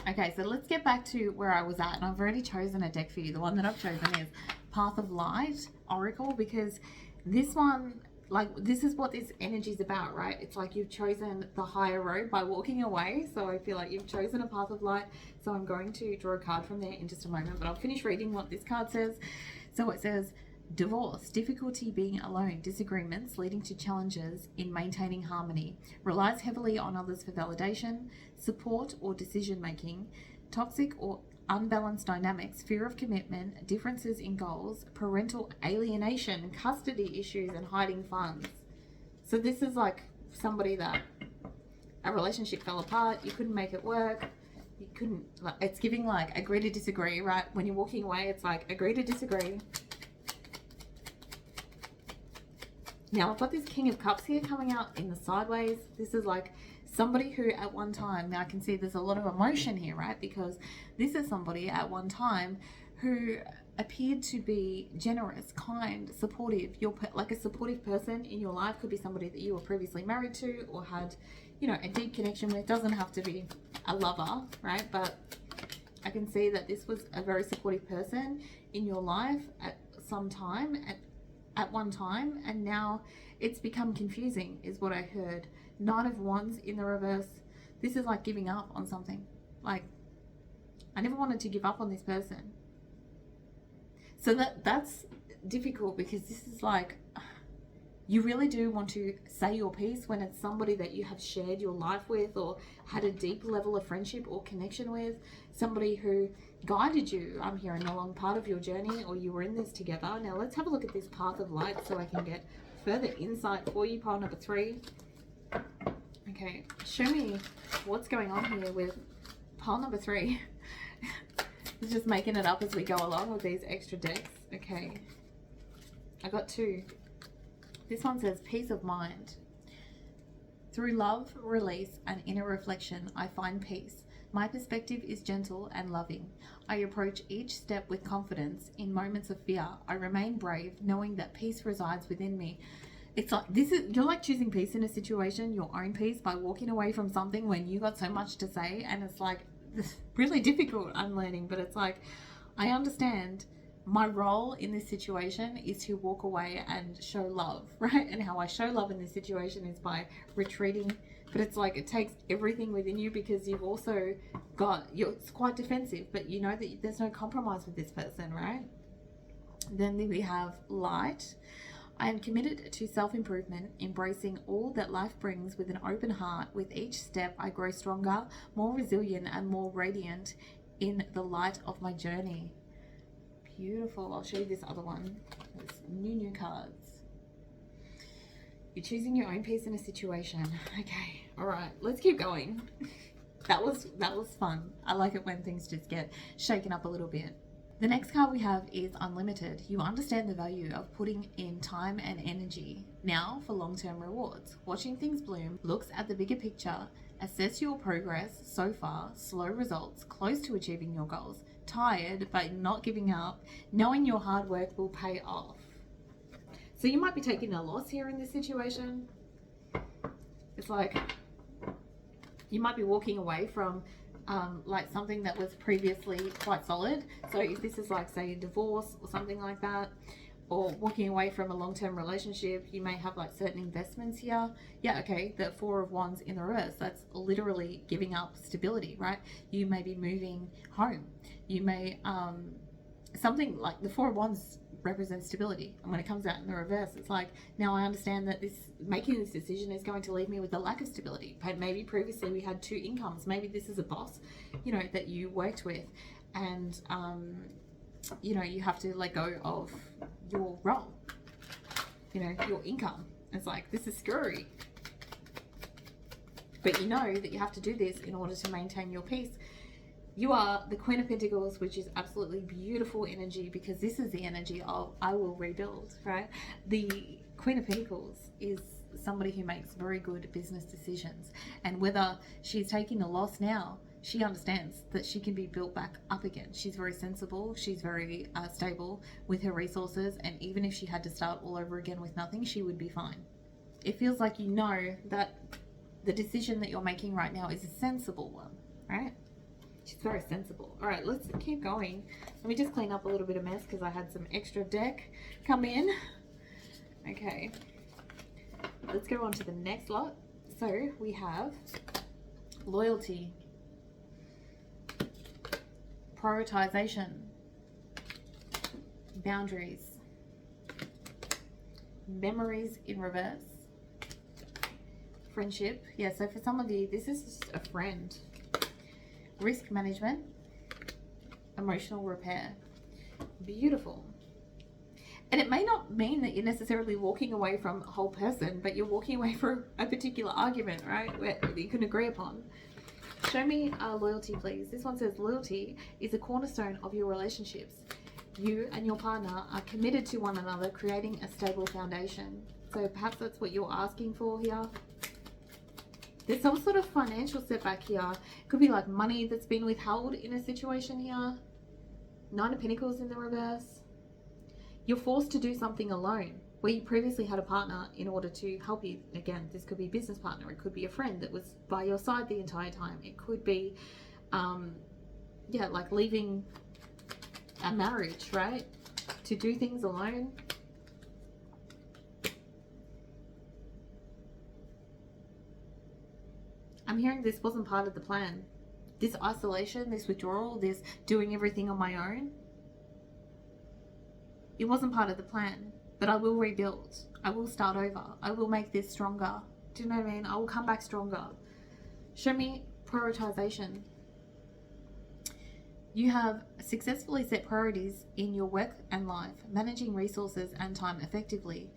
Okay, so let's get back to where I was at. And I've already chosen a deck for you. The one that I've chosen is Path of Light Oracle, because this one, like, this is what this energy is about, right? It's like you've chosen the higher road by walking away. So I feel like you've chosen a path of light. So I'm going to draw a card from there in just a moment, but I'll finish reading what this card says. So it says, divorce, difficulty being alone, disagreements leading to challenges in maintaining harmony, relies heavily on others for validation, support or decision making, toxic or unbalanced dynamics, fear of commitment, differences in goals, parental alienation, custody issues, and hiding funds. So this is like somebody that a relationship fell apart, you couldn't make it work, you couldn't, like, it's giving like agree to disagree, right? When you're walking away, it's like agree to disagree. Now I've got this King of Cups here coming out in the sideways. This is like somebody who at one time, now I can see there's a lot of emotion here, right? Because this is somebody at one time who appeared to be generous, kind, supportive. You're like a supportive person in your life. Could be somebody that you were previously married to or had, you know, a deep connection with. Doesn't have to be a lover, right? But I can see that this was a very supportive person in your life at some time, at one time, and now it's become confusing is what I heard. Knight of Wands in the reverse. This is like giving up on something. Like, I never wanted to give up on this person. So that's difficult because this is like, you really do want to say your piece when it's somebody that you have shared your life with or had a deep level of friendship or connection with, somebody who guided you, I'm hearing, along part of your journey, or you were in this together. Now let's have a look at this path of light so I can get further insight for you, pile number 3. Okay, show me what's going on here with pile number 3. It's just making it up as we go along with these extra decks. Okay, I got 2. This one says peace of mind. Through love, release, and inner reflection, I find peace. My perspective is gentle and loving. I approach each step with confidence. In moments of fear, I remain brave, knowing that peace resides within me. It's like, you're like choosing peace in a situation, your own peace, by walking away from something when you got so much to say, and it's like, it's really difficult, I'm learning, but it's like, I understand my role in this situation is to walk away and show love, right? And how I show love in this situation is by retreating. But it's like, it takes everything within you, because you've also got, it's quite defensive, but you know that there's no compromise with this person, right? Then we have light. I am committed to self-improvement, embracing all that life brings with an open heart. With each step, I grow stronger, more resilient, and more radiant in the light of my journey. Beautiful. I'll show you this other one. There's new cards. You're choosing your own peace in a situation. Okay. All right. Let's keep going. That was fun. I like it when things just get shaken up a little bit. The next card we have is unlimited. You understand the value of putting in time and energy. Now for long-term rewards. Watching things bloom, looks at the bigger picture, assess your progress so far, slow results, close to achieving your goals, tired but not giving up, knowing your hard work will pay off. So you might be taking a loss here in this situation. It's like you might be walking away from like something that was previously quite solid. So if this is like, say, a divorce or something like that, or walking away from a long-term relationship, you may have like certain investments here. Yeah, okay, the 4 of Wands in the reverse, that's literally giving up stability, right? You may be moving home. You may, something like the 4 of Wands represents stability, and when it comes out in the reverse, it's like, now I understand that making this decision is going to leave me with a lack of stability. But maybe previously we had 2 incomes. Maybe this is a boss, you know, that you worked with, and you know, you have to let go of your role, you know, your income. It's like, this is scary, but you know that you have to do this in order to maintain your peace. You are the Queen of Pentacles, which is absolutely beautiful energy, because this is the energy of I will rebuild, right? The Queen of Pentacles is somebody who makes very good business decisions, and whether she's taking a loss now, she understands that she can be built back up again. She's very sensible. She's very stable with her resources, and even if she had to start all over again with nothing, she would be fine. It feels like you know that the decision that you're making right now is a sensible one, right? She's very sensible. All right, let's keep going. Let me just clean up a little bit of mess because I had some extra deck come in. Okay, let's go on to the next lot. So we have loyalty, prioritization, boundaries, memories in reverse, friendship. Yeah, so for some of you, this is just a friend. Risk management, emotional repair. Beautiful. And it may not mean that you're necessarily walking away from a whole person, but you're walking away from a particular argument, right, where you can agree upon. Show me loyalty, please. This one says loyalty is a cornerstone of your relationships. You and your partner are committed to one another, creating a stable foundation. So perhaps that's what you're asking for here. There's some sort of financial setback here. Could be like money that's been withheld in a situation here. 9 of Pentacles in the reverse. You're forced to do something alone, where you previously had a partner in order to help you. Again, this could be a business partner. It could be a friend that was by your side the entire time. It could be, yeah, like leaving a marriage, right? To do things alone. I'm hearing this wasn't part of the plan. This isolation, this withdrawal, this doing everything on my own. it wasn't part of the plan, but I will rebuild. I will start over. I will make this stronger. Do you know what I mean? I will come back stronger. Show me prioritization. You have successfully set priorities in your work and life, managing resources and time effectively.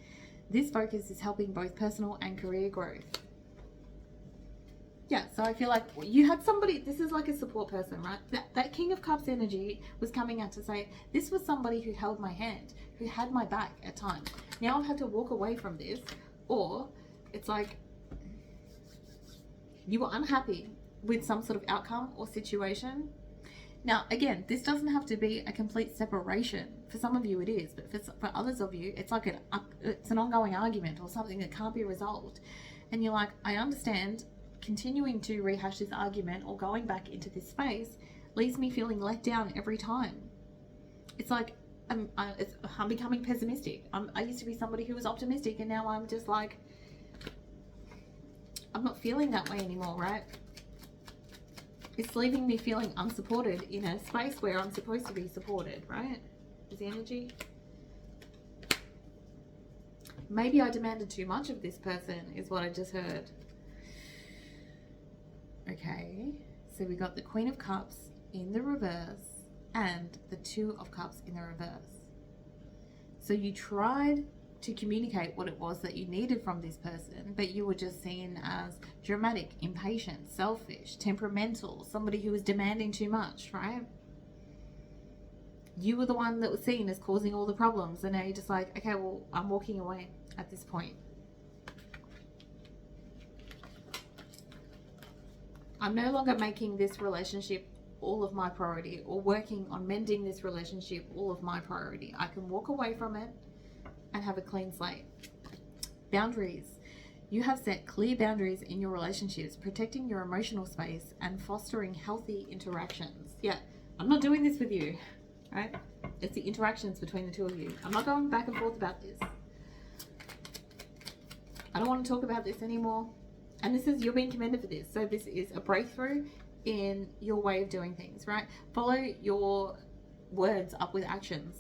This focus is helping both personal and career growth. Yeah, so I feel like you had somebody, this is like a support person, right? That King of Cups energy was coming out to say, this was somebody who held my hand, who had my back at times. Now I've had to walk away from this, or it's like you were unhappy with some sort of outcome or situation. Now, again, this doesn't have to be a complete separation. For some of you it is, but for others of you, it's like it's an ongoing argument or something that can't be resolved. And you're like, I understand continuing to rehash this argument or going back into this space leaves me feeling let down every time. It's like, I'm becoming pessimistic. I used to be somebody who was optimistic, and now I'm just like, I'm not feeling that way anymore, right? It's leaving me feeling unsupported in a space where I'm supposed to be supported, right? Is the energy? Maybe I demanded too much of this person, is what I just heard. Okay, so we got the Queen of Cups in the reverse and the Two of Cups in the reverse. So you tried to communicate what it was that you needed from this person, but you were just seen as dramatic, impatient, selfish, temperamental, somebody who was demanding too much, right? You were the one that was seen as causing all the problems, and now you're just like, okay, well, I'm walking away at this point. I'm no longer making this relationship all of my priority, or working on mending this relationship all of my priority. I can walk away from it and have a clean slate. Boundaries. You have set clear boundaries in your relationships, protecting your emotional space and fostering healthy interactions. Yeah, I'm not doing this with you, right? It's the interactions between the two of you. I'm not going back and forth about this. I don't want to talk about this anymore. And this is, you're being commended for this. So this is a breakthrough in your way of doing things, right? Follow your words up with actions.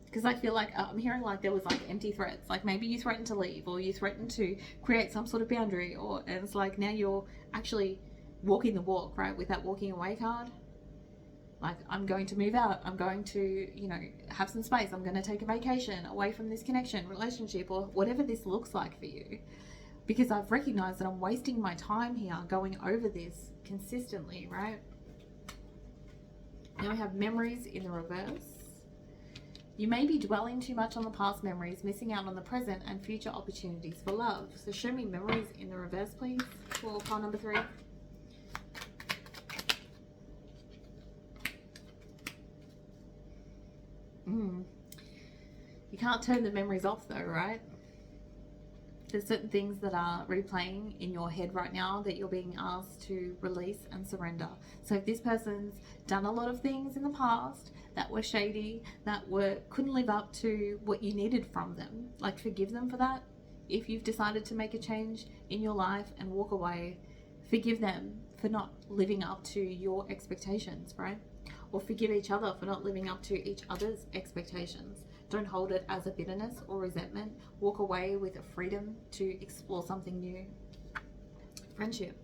Because I feel like I'm hearing like there was like empty threats. Like maybe you threatened to leave, or you threatened to create some sort of boundary, and it's like now you're actually walking the walk, right? With that walking away card. Like, I'm going to move out. I'm going to, have some space. I'm going to take a vacation away from this connection, relationship, or whatever this looks like for you. Because I've recognized that I'm wasting my time here going over this consistently, right? Now we have memories in the reverse. You may be dwelling too much on the past memories, missing out on the present and future opportunities for love. So show me memories in the reverse, please, for pile number 3. You can't turn the memories off though, right? There's certain things that are replaying in your head right now that you're being asked to release and surrender. So if this person's done a lot of things in the past that were shady, that couldn't live up to what you needed from them, like, forgive them for that. If you've decided to make a change in your life and walk away, forgive them for not living up to your expectations, right? Or forgive each other for not living up to each other's expectations. Don't hold it as a bitterness or resentment. Walk away with a freedom to explore something new. Friendship.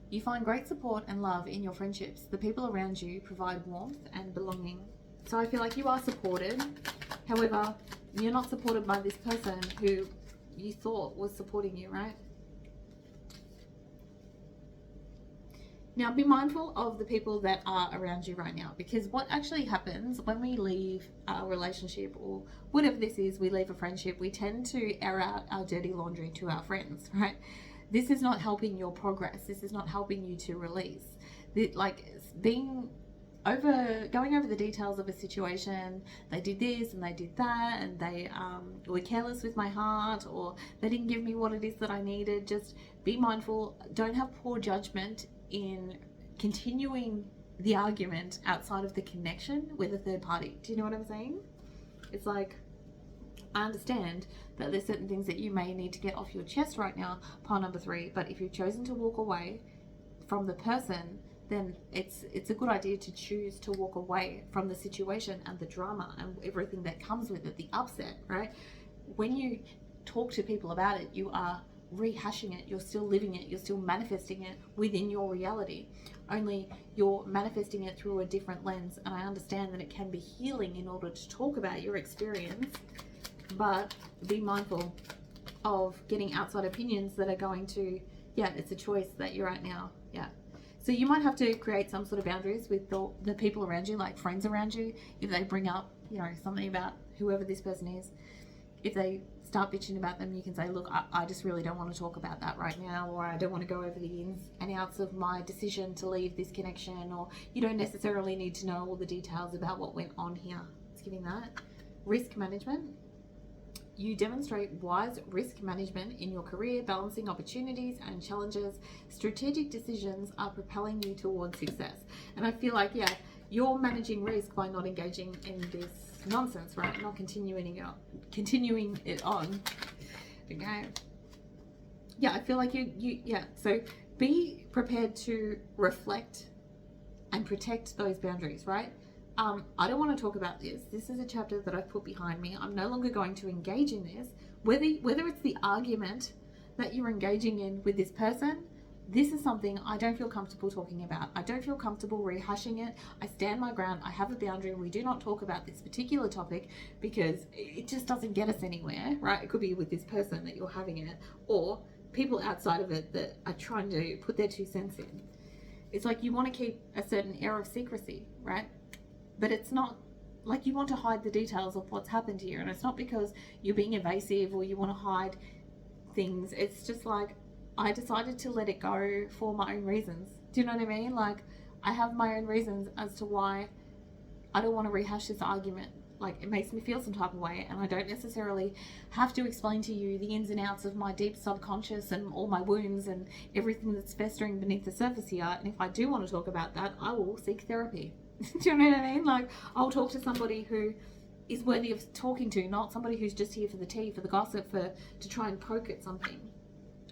You find great support and love in your friendships. The people around you provide warmth and belonging. So I feel like you are supported. However, you're not supported by this person who you thought was supporting you, right? Now, be mindful of the people that are around you right now, because what actually happens when we leave a relationship, or whatever this is, we leave a friendship, we tend to air out our dirty laundry to our friends, right? This is not helping your progress. This is not helping you to release. Going over the details of a situation, they did this and they did that, and they were careless with my heart, or they didn't give me what it is that I needed. Just be mindful. Don't have poor judgment in continuing the argument outside of the connection with a third party. Do you know what I'm saying? It's like, I understand that there's certain things that you may need to get off your chest right now, pile number 3, but if you've chosen to walk away from the person then it's a good idea to choose to walk away from the situation and the drama and everything that comes with it, the upset, right? When you talk to people about it, you are rehashing it, you're still living it, you're still manifesting it within your reality, only you're manifesting it through a different lens. And I understand that it can be healing in order to talk about your experience, but be mindful of getting outside opinions that are going to, it's a choice that you're at now. So you might have to create some sort of boundaries with the people around you, like friends around you. If they bring up, something about whoever this person is, if they start bitching about them, you can say, look, I just really don't want to talk about that right now, or I don't want to go over the ins and outs of my decision to leave this connection, or you don't necessarily need to know all the details about what went on here. It's giving that. Risk management. You demonstrate wise risk management in your career, balancing opportunities and challenges. Strategic decisions are propelling you towards success. And I feel like, you're managing risk by not engaging in this nonsense, right? Not continuing it on. Okay. I feel like so be prepared to reflect and protect those boundaries, right? I don't want to talk about this. This is a chapter that I've put behind me. I'm no longer going to engage in this. Whether it's the argument that you're engaging in with this person, this is something I don't feel comfortable talking about. I don't feel comfortable rehashing it. I stand my ground. I have a boundary. We do not talk about this particular topic because it just doesn't get us anywhere, right? It could be with this person that you're having it, or people outside of it that are trying to put their 2 cents in. It's like you want to keep a certain air of secrecy, right? But it's not like you want to hide the details of what's happened here. And it's not because you're being evasive or you want to hide things. It's just like, I decided to let it go for my own reasons. Do you know what I mean? Like, I have my own reasons as to why I don't want to rehash this argument. Like, it makes me feel some type of way, and I don't necessarily have to explain to you the ins and outs of my deep subconscious and all my wounds and everything that's festering beneath the surface here. And if I do want to talk about that, I will seek therapy. Do you know what I mean? Like, I'll talk to somebody who is worthy of talking to, not somebody who's just here for the tea, for the gossip, to try and poke at something.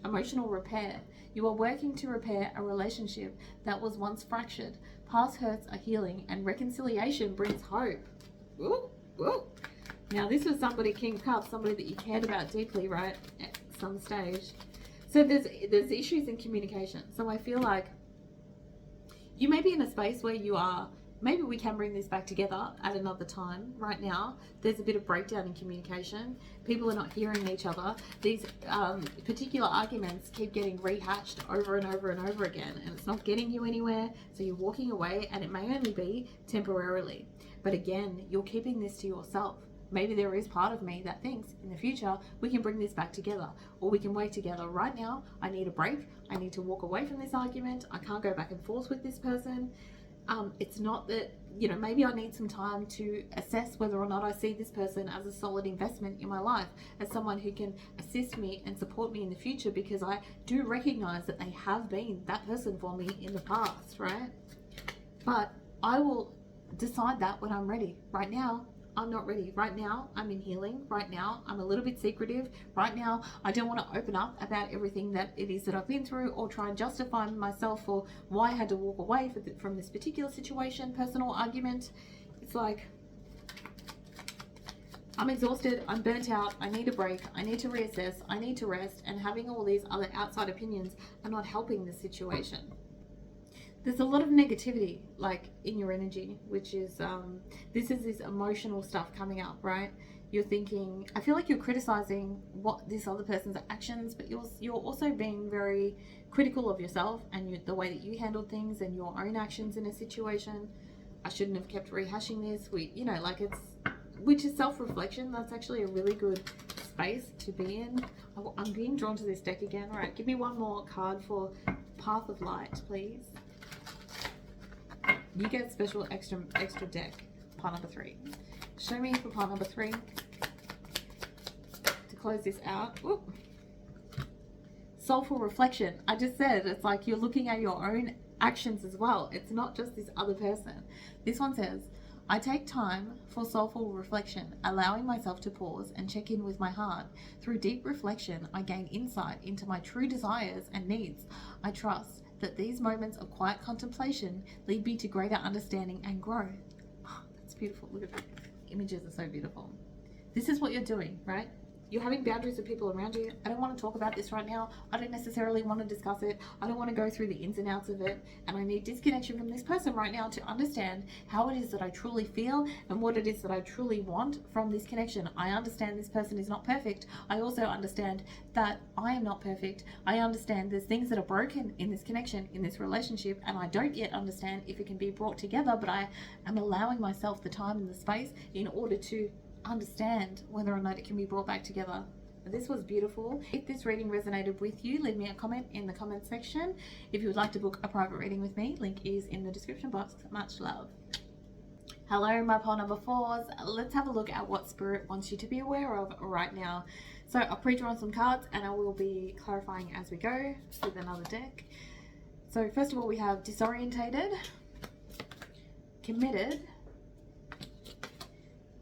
Emotional repair. You are working to repair a relationship that was once fractured. Past hurts are healing, and reconciliation brings hope. Ooh, ooh. Now, this was somebody, King of Cups, somebody that you cared about deeply, right, at some stage. So there's issues in communication. So I feel like you may be in a space where you are, maybe we can bring this back together at another time. Right now, there's a bit of breakdown in communication. People are not hearing each other. These particular arguments keep getting rehashed over and over and over again, and it's not getting you anywhere. So you're walking away, and it may only be temporarily. But again, you're keeping this to yourself. Maybe there is part of me that thinks in the future we can bring this back together, or we can work together. Right now, I need a break. I need to walk away from this argument. I can't go back and forth with this person. It's not that, maybe I need some time to assess whether or not I see this person as a solid investment in my life, as someone who can assist me and support me in the future, because I do recognize that they have been that person for me in the past, right? But I will decide that when I'm ready. Right now, I'm not ready. Right now, I'm in healing. Right now, I'm a little bit secretive. Right now, I don't want to open up about everything that it is that I've been through, or try and justify myself for why I had to walk away from this particular situation, personal argument. It's like, I'm exhausted. I'm burnt out. I need a break. I need to reassess. I need to rest. And having all these other outside opinions are not helping the situation. There's a lot of negativity, like, in your energy, which is, this is this emotional stuff coming up, right? You're thinking, I feel like you're criticizing what this other person's actions, but you're also being very critical of yourself and the way that you handled things and your own actions in a situation. I shouldn't have kept rehashing this. Which is self-reflection. That's actually a really good space to be in. I'm being drawn to this deck again. All right, give me one more card for Path of Light, please. You get special extra deck. Part number 3. Show me for part number 3 to close this out. Ooh. Soulful reflection. I just said it's like you're looking at your own actions as well. It's not just this other person. This one says, I take time for soulful reflection, allowing myself to pause and check in with my heart. Through deep reflection, I gain insight into my true desires and needs. I trust that these moments of quiet contemplation lead me to greater understanding and growth. Oh, that's beautiful. Look at that. Images are so beautiful. This is what you're doing, right? You're having boundaries with people around you. I don't want to talk about this right now. I don't necessarily want to discuss it. I don't want to go through the ins and outs of it. And I need disconnection from this person right now to understand how it is that I truly feel and what it is that I truly want from this connection. I understand this person is not perfect. I also understand that I am not perfect. I understand there's things that are broken in this connection, in this relationship, and I don't yet understand if it can be brought together, but I am allowing myself the time and the space in order to understand whether or not it can be brought back together. This was beautiful. If this reading resonated with you, leave me a comment in the comment section. If you would like to book a private reading with me, link is in the description box. Much love. Hello, my pile number 4s. Let's have a look at what Spirit wants you to be aware of right now. So I've pre-drawn some cards and I will be clarifying as we go with another deck. So first of all, we have disorientated, committed,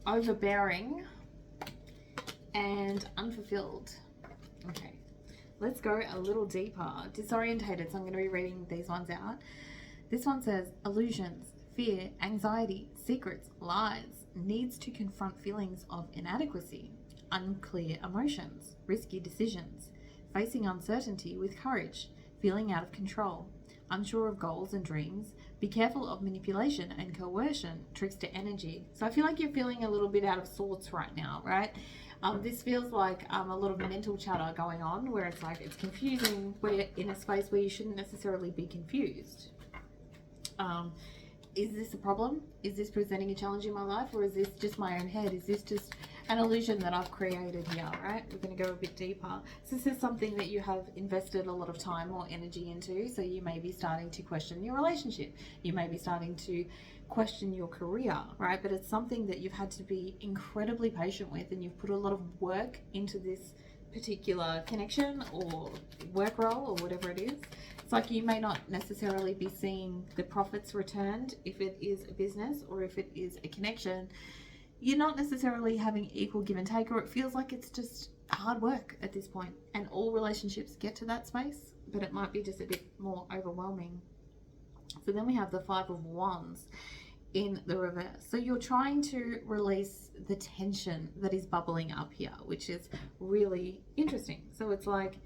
overbearing, and unfulfilled. Okay, let's go a little deeper. Disorientated, so I'm going to be reading these ones out. This one says illusions, fear, anxiety, secrets, lies, needs to confront feelings of inadequacy, unclear emotions, risky decisions, facing uncertainty with courage, feeling out of control, unsure of goals and dreams, be careful of manipulation and coercion, tricks to energy. So I feel like you're feeling a little bit out of sorts right now, right? This feels like a lot of mental chatter going on where it's like it's confusing. We're in a space where you shouldn't necessarily be confused. Is this a problem? Is this presenting a challenge in my life, or is this just my own head? Is this just an illusion that I've created here, right? We're going to go a bit deeper. So this is something that you have invested a lot of time or energy into, so you may be starting to question your relationship. You may be starting to question your career, right? But it's something that you've had to be incredibly patient with, and you've put a lot of work into this particular connection or work role or whatever it is. It's like you may not necessarily be seeing the profits returned if it is a business or if it is a connection. You're not necessarily having equal give and take, or it feels like it's just hard work at this point. And all relationships get to that space, but it might be just a bit more overwhelming. So then we have the 5 of Wands in the reverse. So you're trying to release the tension that is bubbling up here, which is really interesting. So it's like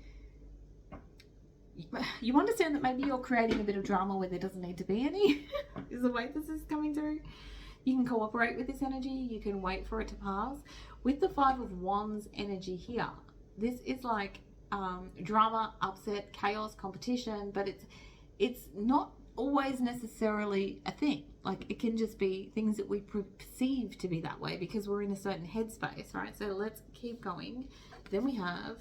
you understand that maybe you're creating a bit of drama where there doesn't need to be any is the way this is coming through. You can cooperate with this energy. You can wait for it to pass. With the 5 of Wands energy here, this is like drama, upset, chaos, competition, but it's not always necessarily a thing. Like it can just be things that we perceive to be that way because we're in a certain headspace, right? So let's keep going. Then we have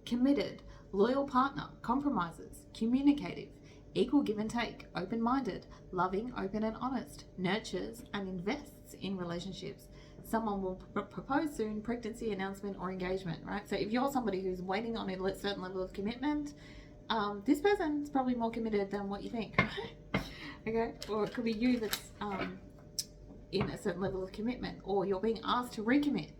committed, loyal partner, compromises, communicative, equal give and take, open-minded, loving, open and honest, nurtures and invests in relationships. Someone will propose soon, pregnancy, announcement, or engagement, right? So if you're somebody who's waiting on a certain level of commitment, this person is probably more committed than what you think. Okay, or it could be you that's in a certain level of commitment, or you're being asked to recommit.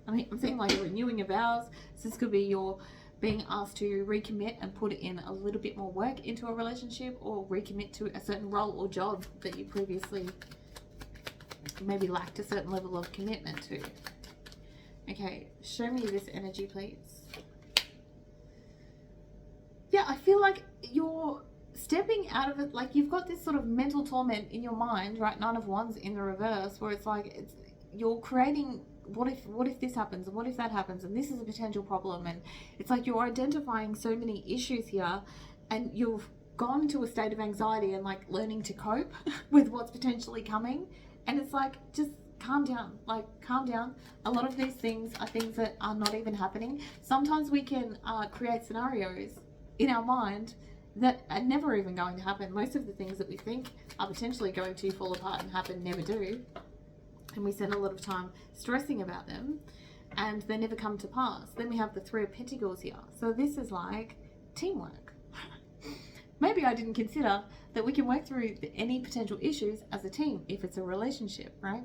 I mean, I'm saying like you're renewing your vows. So this could be you're being asked to recommit and put in a little bit more work into a relationship, or recommit to a certain role or job that you previously maybe lacked a certain level of commitment to. Okay, show me this energy, please. Yeah, I feel like you're stepping out of it, like you've got this sort of mental torment in your mind, right? 9 of Wands in the reverse, where it's like you're creating what if this happens, and what if that happens, and this is a potential problem, and it's like you're identifying so many issues here, and you've gone to a state of anxiety and like learning to cope with what's potentially coming, and it's like just calm down, like calm down. A lot of these things are things that are not even happening. Sometimes we can create scenarios in our mind that are never even going to happen. Most of the things that we think are potentially going to fall apart and happen never do, and we spend a lot of time stressing about them and they never come to pass. Then we have the 3 of Pentacles here. So this is like teamwork. Maybe I didn't consider that we can work through any potential issues as a team if it's a relationship, right?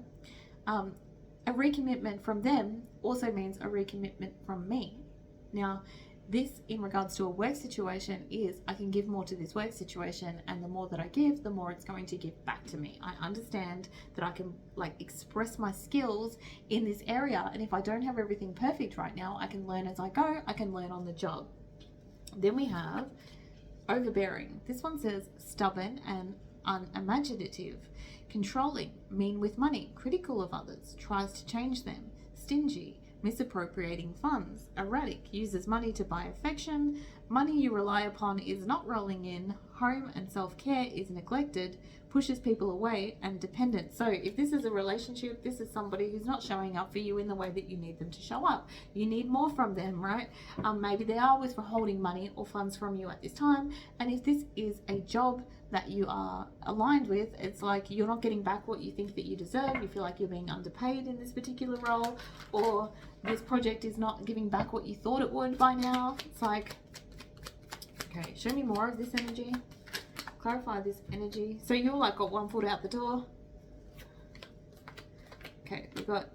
A recommitment from them also means a recommitment from me. Now, This, in regards to a work situation, is I can give more to this work situation, and the more that I give, the more it's going to give back to me. I understand that I can like express my skills in this area, and if I don't have everything perfect right now, I can learn as I go. I can learn on the job. Then we have overbearing. This one says stubborn and unimaginative, controlling, mean with money, critical of others, tries to change them, stingy, misappropriating funds, erratic, uses money to buy affection, money you rely upon is not rolling in, home and self-care is neglected, pushes people away, and dependent. So if this is a relationship, this is somebody who's not showing up for you in the way that you need them to show up. You need more from them, right? Maybe they are withholding money or funds from you at this time. And if this is a job that you are aligned with, it's like you're not getting back what you think that you deserve. You feel like you're being underpaid in this particular role, or this project is not giving back what you thought it would by now. It's like, okay, show me more of this energy. Clarify this energy. So you're like got one foot out the door. Okay, we've got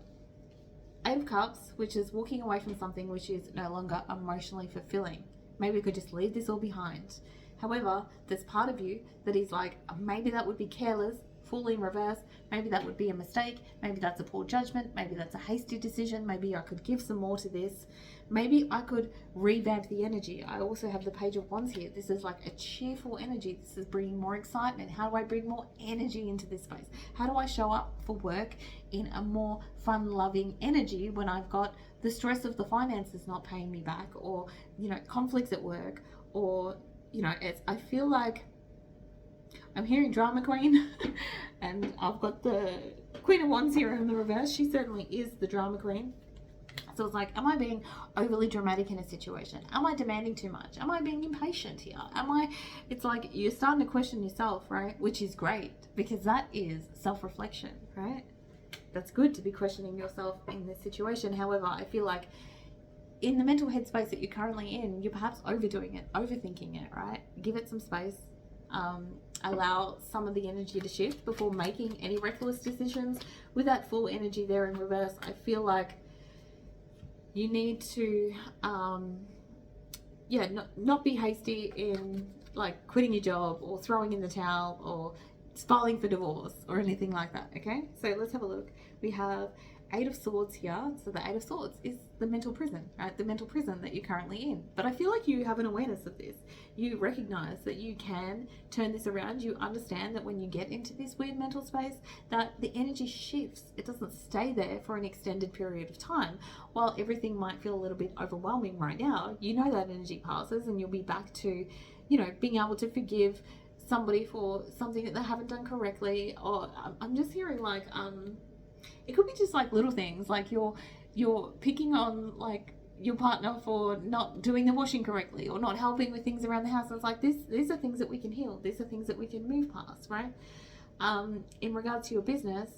Eight of Cups, which is walking away from something which is no longer emotionally fulfilling. Maybe we could just leave this all behind. However, there's part of you that is like, maybe that would be careless, fully in reverse. Maybe that would be a mistake. Maybe that's a poor judgment. Maybe that's a hasty decision. Maybe I could give some more to this. Maybe I could revamp the energy. I also have the Page of Wands here. This is like a cheerful energy. This is bringing more excitement. How do I bring more energy into this space? How do I show up for work in a more fun-loving energy when I've got the stress of the finances not paying me back, or, you know, conflicts at work, or, you know, I feel like I'm hearing drama queen and I've got the Queen of Wands here in the reverse. She certainly is the drama queen. So it's like, am I being overly dramatic in a situation? Am I demanding too much? Am I being impatient here? It's like you're starting to question yourself, right? Which is great, because that is self-reflection, right? That's good to be questioning yourself in this situation. However, I feel like in the mental headspace that you're currently in, you're perhaps overdoing it, overthinking it, right? Give it some space. Allow some of the energy to shift before making any reckless decisions. With that full energy there in reverse, I feel like you need to not be hasty in like quitting your job or throwing in the towel or filing for divorce or anything like that. Okay, so let's have a look. We have Eight of Swords here. So the Eight of Swords is the mental prison, right? The mental prison that you're currently in. But I feel like you have an awareness of this. You recognize that you can turn this around. You understand that when you get into this weird mental space, that the energy shifts. It doesn't stay there for an extended period of time. While everything might feel a little bit overwhelming right now, you know that energy passes and you'll be back to, you know, being able to forgive somebody for something that they haven't done correctly. Or I'm just hearing like, it could be just like little things, like you're picking on like your partner for not doing the washing correctly or not helping with things around the house. And it's like these are things that we can heal. These are things that we can move past, right? In regards to your business,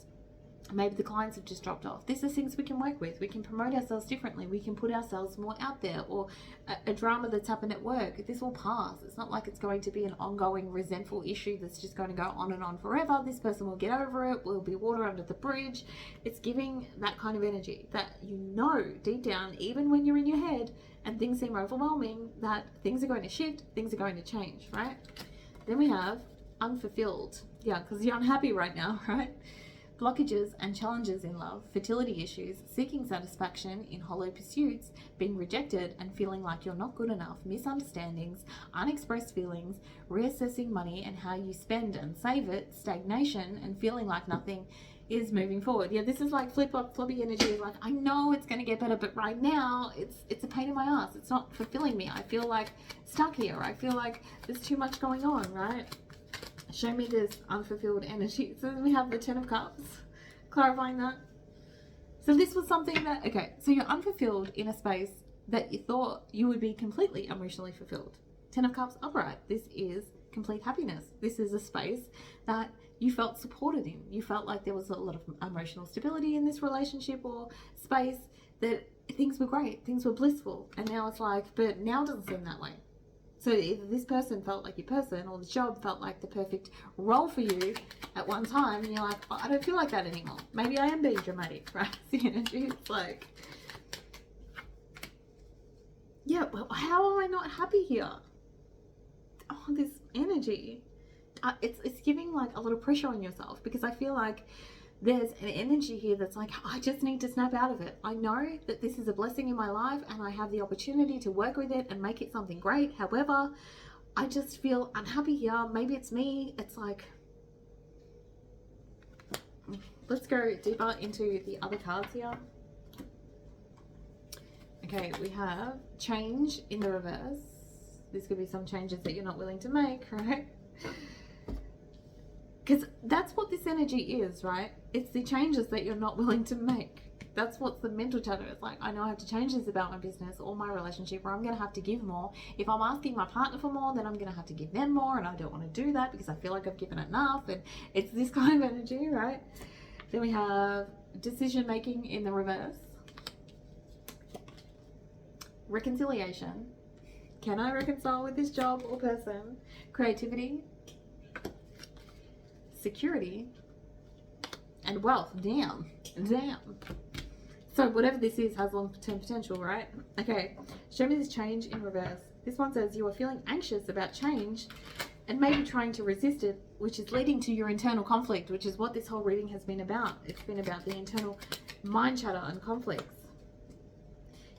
maybe the clients have just dropped off. These are things we can work with. We can promote ourselves differently. We can put ourselves more out there. Or a drama that's happened at work, this will pass. It's not like it's going to be an ongoing resentful issue that's just going to go on and on forever. This person will get over it. Will be water under the bridge. It's giving that kind of energy that, you know, deep down, even when you're in your head and things seem overwhelming, that things are going to shift, things are going to change, right? Then we have unfulfilled. Yeah, because you're unhappy right now, right? Blockages and challenges in love, fertility issues, seeking satisfaction in hollow pursuits, being rejected and feeling like you're not good enough, misunderstandings, unexpressed feelings, reassessing money and how you spend and save it, stagnation and feeling like nothing is moving forward. Yeah, this is like flip-flop floppy energy. Like, I know it's going to get better, but right now it's a pain in my ass. It's not fulfilling me. I feel like stuck here. I feel like there's too much going on, right? Show me this unfulfilled energy. So then we have the Ten of Cups, clarifying that. So this was something that, okay, so you're unfulfilled in a space that you thought you would be completely emotionally fulfilled. Ten of Cups upright. This is complete happiness. This is a space that you felt supported in. You felt like there was a lot of emotional stability in this relationship or space, that things were great, things were blissful. And now it's like, but now it doesn't seem that way. So either this person felt like your person, or the job felt like the perfect role for you at one time, and you're like, oh, I don't feel like that anymore. Maybe I am being dramatic, right? The energy, it's like, yeah, well, how am I not happy here? Oh, this energy. It's giving like a lot of pressure on yourself, because I feel like there's an energy here that's like, I just need to snap out of it. I know that this is a blessing in my life and I have the opportunity to work with it and make it something great. However, I just feel unhappy here. Maybe it's me. It's like, let's go deeper into the other cards here. Okay, we have change in the reverse. This could be some changes that you're not willing to make, right? Because that's what this energy is, right? It's the changes that you're not willing to make. That's what's the mental chatter. It's like, I know I have to change this about my business or my relationship, or I'm going to have to give more. If I'm asking my partner for more, then I'm going to have to give them more, and I don't want to do that because I feel like I've given enough. And it's this kind of energy, right? Then we have decision making in the reverse. Reconciliation. Can I reconcile with this job or person? Creativity. Security. And wealth. Damn. So whatever this is has long-term potential, right? Okay, show me this change in reverse. This one says you are feeling anxious about change and maybe trying to resist it, which is leading to your internal conflict, which is what this whole reading has been about. It's been about the internal mind chatter and conflicts.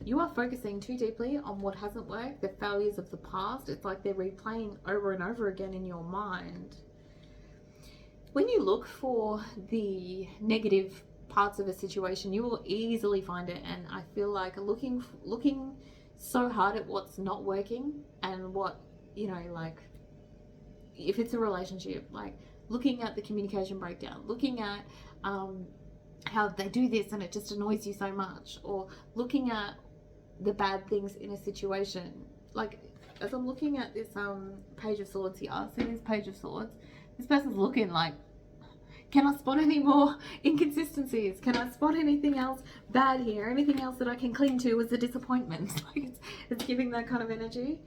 You are focusing too deeply on what hasn't worked, the failures of the past. It's like they're replaying over and over again in your mind. When you look for the negative parts of a situation, you will easily find it. And I feel like looking so hard at what's not working and what, you know, like if it's a relationship, like looking at the communication breakdown, looking at how they do this and it just annoys you so much, or looking at the bad things in a situation. Like as I'm looking at this Page of Swords here, see this Page of Swords, this person's looking like, can I spot any more inconsistencies? Can I spot anything else bad here? Anything else that I can cling to as a disappointment? Like it's giving that kind of energy.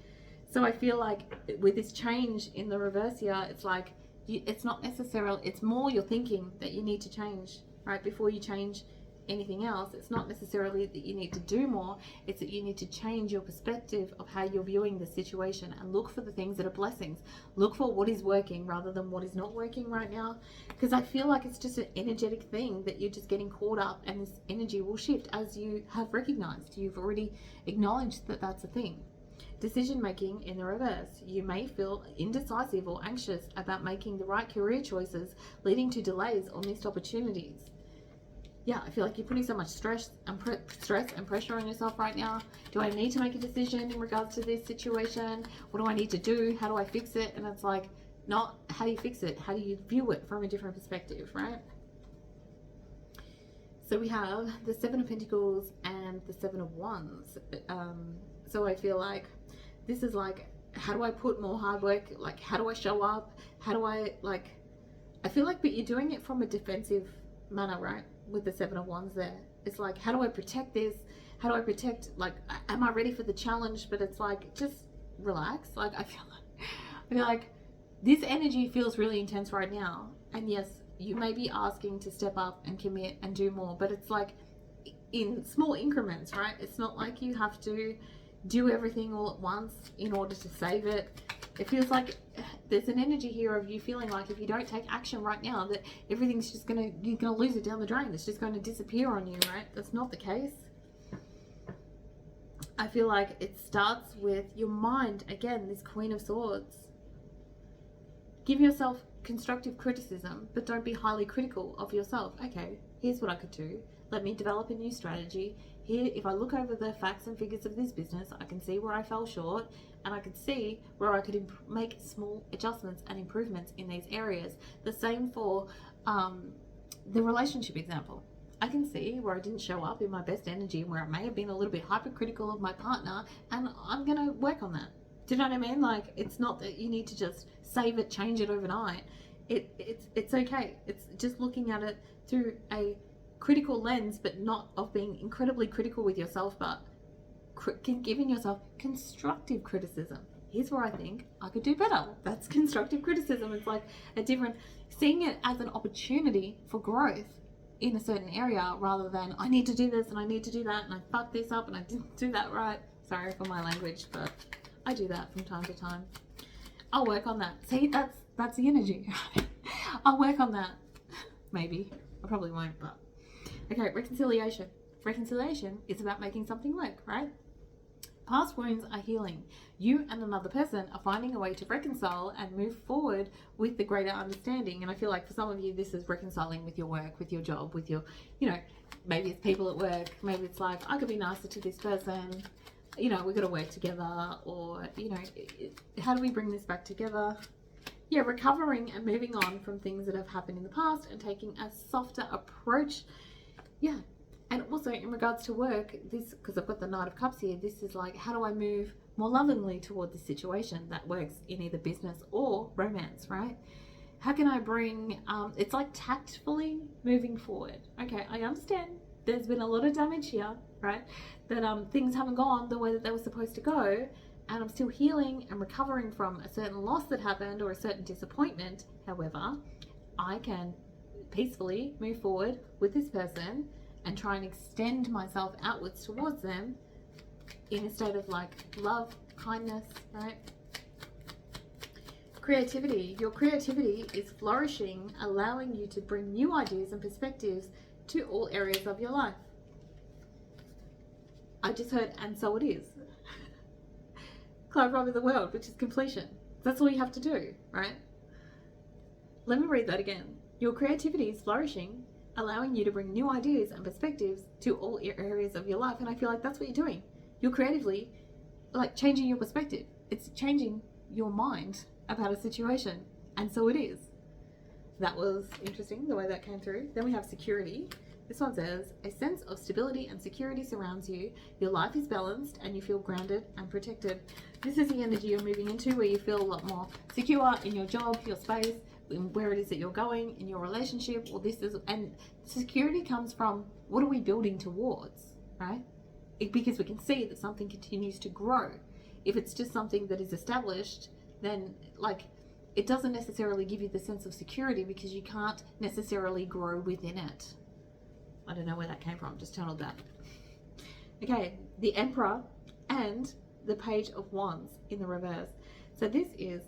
So I feel like with this change in the reverse here, it's like it's not necessarily, it's more your thinking that you need to change, right? Before you change anything else, it's not necessarily that you need to do more, it's that you need to change your perspective of how you're viewing the situation and look for the things that are blessings. Look for what is working rather than what is not working right now, because I feel like it's just an energetic thing that you're just getting caught up, and this energy will shift as you have recognized. You've already acknowledged that that's a thing. Decision making in the reverse. You may feel indecisive or anxious about making the right career choices, leading to delays or missed opportunities. Yeah, I feel like you're putting so much stress and pressure on yourself right now. Do I need to make a decision in regards to this situation? What do I need to do? How do I fix it? And it's like, not how do you fix it? How do you view it from a different perspective, right? So we have the Seven of Pentacles and the Seven of Wands. So I feel like this is like, how do I put more hard work? Like, how do I show up? How do I, like, I feel like, but you're doing it from a defensive manner, right? With the Seven of Wands there. It's like, how do I protect this? How do I protect, like, am I ready for the challenge? But it's like, just relax. Like, I feel like this energy feels really intense right now. And yes, you may be asking to step up and commit and do more, but it's like in small increments, right? It's not like you have to do everything all at once in order to save it. It feels like there's an energy here of you feeling like if you don't take action right now, that everything's just you're gonna lose it down the drain. It's just going to disappear on you, right? That's not the case. I feel like it starts with your mind. Again, this Queen of Swords. Give yourself constructive criticism, but don't be highly critical of yourself. Okay, here's what I could do. Let me develop a new strategy. Here, if I look over the facts and figures of this business, I can see where I fell short, and I could see where I could make small adjustments and improvements in these areas. The same for the relationship example. I can see where I didn't show up in my best energy, where I may have been a little bit hypercritical of my partner, and I'm going to work on that. Do you know what I mean? Like, it's not that you need to just save it, change it overnight. It's okay. It's just looking at it through a critical lens, but not of being incredibly critical with yourself, but giving yourself constructive criticism. Here's where I think I could do better. That's constructive criticism. It's like a different, seeing it as an opportunity for growth in a certain area rather than I need to do this and I need to do that and I fucked this up and I didn't do that right. Sorry for my language, but I do that from time to time. I'll work on that. See, that's the energy. I'll work on that. Maybe. I probably won't, but... Okay, reconciliation. Reconciliation is about making something work, right? Past wounds are healing. You and another person are finding a way to reconcile and move forward with the greater understanding. And I feel like for some of you, this is reconciling with your work, with your job, with your, maybe it's people at work. Maybe it's like, I could be nicer to this person. We've got to work together. Or, how do we bring this back together? Yeah, recovering and moving on from things that have happened in the past and taking a softer approach. Yeah. And also in regards to work, this, because I've got the Knight of Cups here, this is like, how do I move more lovingly toward this situation that works in either business or romance, right? How can I bring, it's like tactfully moving forward. Okay, I understand there's been a lot of damage here, right? That things haven't gone the way that they were supposed to go, and I'm still healing and recovering from a certain loss that happened or a certain disappointment. However, I can peacefully move forward with this person and try and extend myself outwards towards them in a state of like love, kindness, right? Creativity. Your creativity is flourishing, allowing you to bring new ideas and perspectives to all areas of your life. I just heard, and so it is. Clarify with the world, which is completion. That's all you have to do, right? Let me read that again. Your creativity is flourishing, allowing you to bring new ideas and perspectives to all areas of your life. And I feel like that's what you're doing. You're creatively like changing your perspective. It's changing your mind about a situation. And so it is. That was interesting, the way that came through. Then we have security. This one says, a sense of stability and security surrounds you. Your life is balanced and you feel grounded and protected. This is the energy you're moving into, where you feel a lot more secure in your job, your space, in where it is that you're going, in your relationship, or this is, and security comes from, what are we building towards, right? Because we can see that something continues to grow. If it's just something that is established, then like, it doesn't necessarily give you the sense of security because you can't necessarily grow within it. I don't know where that came from, just channeled that. Okay, the Emperor and the Page of Wands in the reverse. So this is,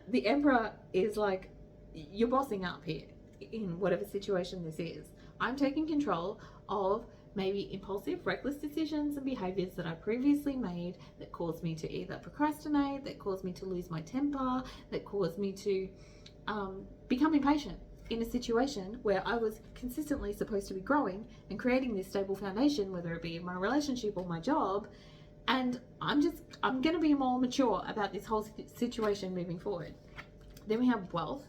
the Emperor is like, you're bossing up here in whatever situation this is. I'm taking control of maybe impulsive, reckless decisions and behaviors that I previously made that caused me to either procrastinate, that caused me to lose my temper, that caused me to become impatient in a situation where I was consistently supposed to be growing and creating this stable foundation, whether it be in my relationship or my job. And I'm going to be more mature about this whole situation moving forward. Then we have wealth.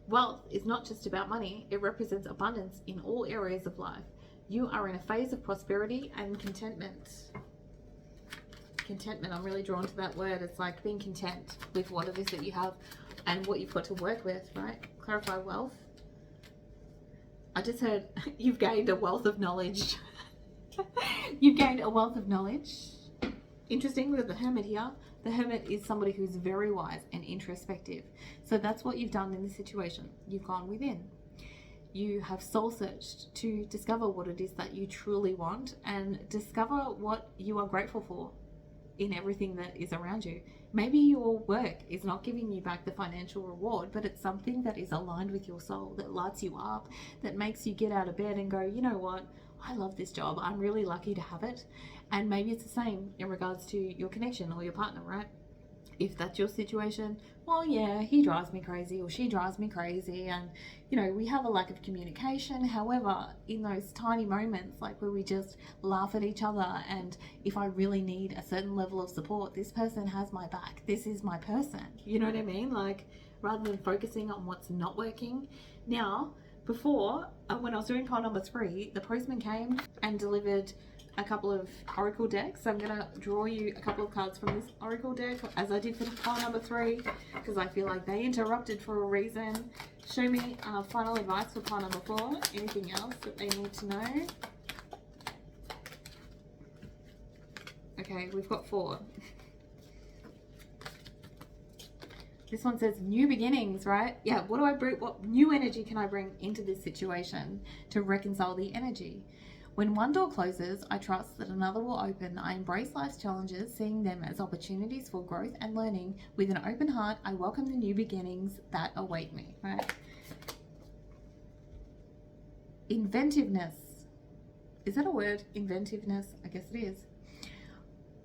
Wealth is not just about money. It represents abundance in all areas of life. You are in a phase of prosperity and contentment. Contentment, I'm really drawn to that word. It's like being content with what it is that you have and what you've got to work with, right? Clarify wealth. I just heard you've gained a wealth of knowledge. You've gained a wealth of knowledge. Interesting with the Hermit here. The Hermit is somebody who's very wise and introspective. So that's what you've done in this situation. You've gone within. You have soul searched to discover what it is that you truly want and discover what you are grateful for in everything that is around you. Maybe your work is not giving you back the financial reward, but it's something that is aligned with your soul, that lights you up, that makes you get out of bed and go, you know what? I love this job. I'm really lucky to have it. And maybe it's the same in regards to your connection or your partner, right? If that's your situation, well, yeah, he drives me crazy or she drives me crazy, and we have a lack of communication. However, in those tiny moments, like where we just laugh at each other, and if I really need a certain level of support, this person has my back. This is my person. You know what I mean? Like, rather than focusing on what's not working. Now, before, when I was doing pile number 3, the postman came and delivered a couple of oracle decks. So I'm going to draw you a couple of cards from this oracle deck, as I did for pile number 3, because I feel like they interrupted for a reason. Show me final advice for pile number 4. Anything else that they need to know? Okay, we've got 4. This one says new beginnings, right? Yeah, what new energy can I bring into this situation to reconcile the energy? When one door closes, I trust that another will open. I embrace life's challenges, seeing them as opportunities for growth and learning. With an open heart, I welcome the new beginnings that await me. Right? Inventiveness. Is that a word? Inventiveness? I guess it is.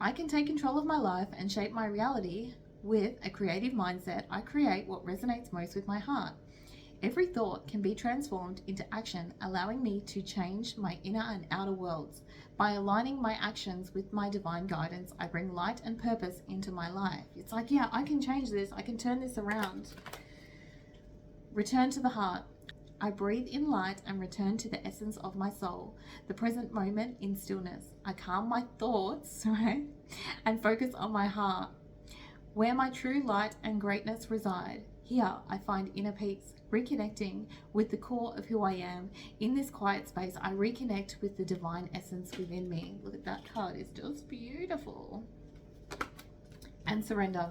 I can take control of my life and shape my reality. With a creative mindset, I create what resonates most with my heart. Every thought can be transformed into action, allowing me to change my inner and outer worlds. By aligning my actions with my divine guidance, I bring light and purpose into my life. It's like, yeah, I can change this. I can turn this around. Return to the heart. I breathe in light and return to the essence of my soul, the present moment in stillness. I calm my thoughts, right, and focus on my heart, where my true light and greatness reside. Here I find inner peace, reconnecting with the core of who I am. In this quiet space, I reconnect with the divine essence within me. Look at that card, it's just beautiful. And surrender.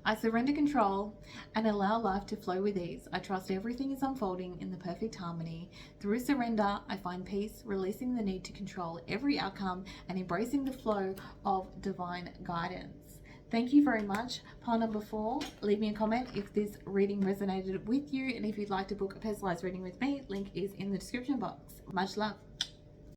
I surrender control and allow life to flow with ease. I trust everything is unfolding in the perfect harmony. Through surrender, I find peace, releasing the need to control every outcome and embracing the flow of divine guidance. Thank you very much. Pile number 4, leave me a comment if this reading resonated with you, and if you'd like to book a personalized reading with me, link is in the description box. Much love.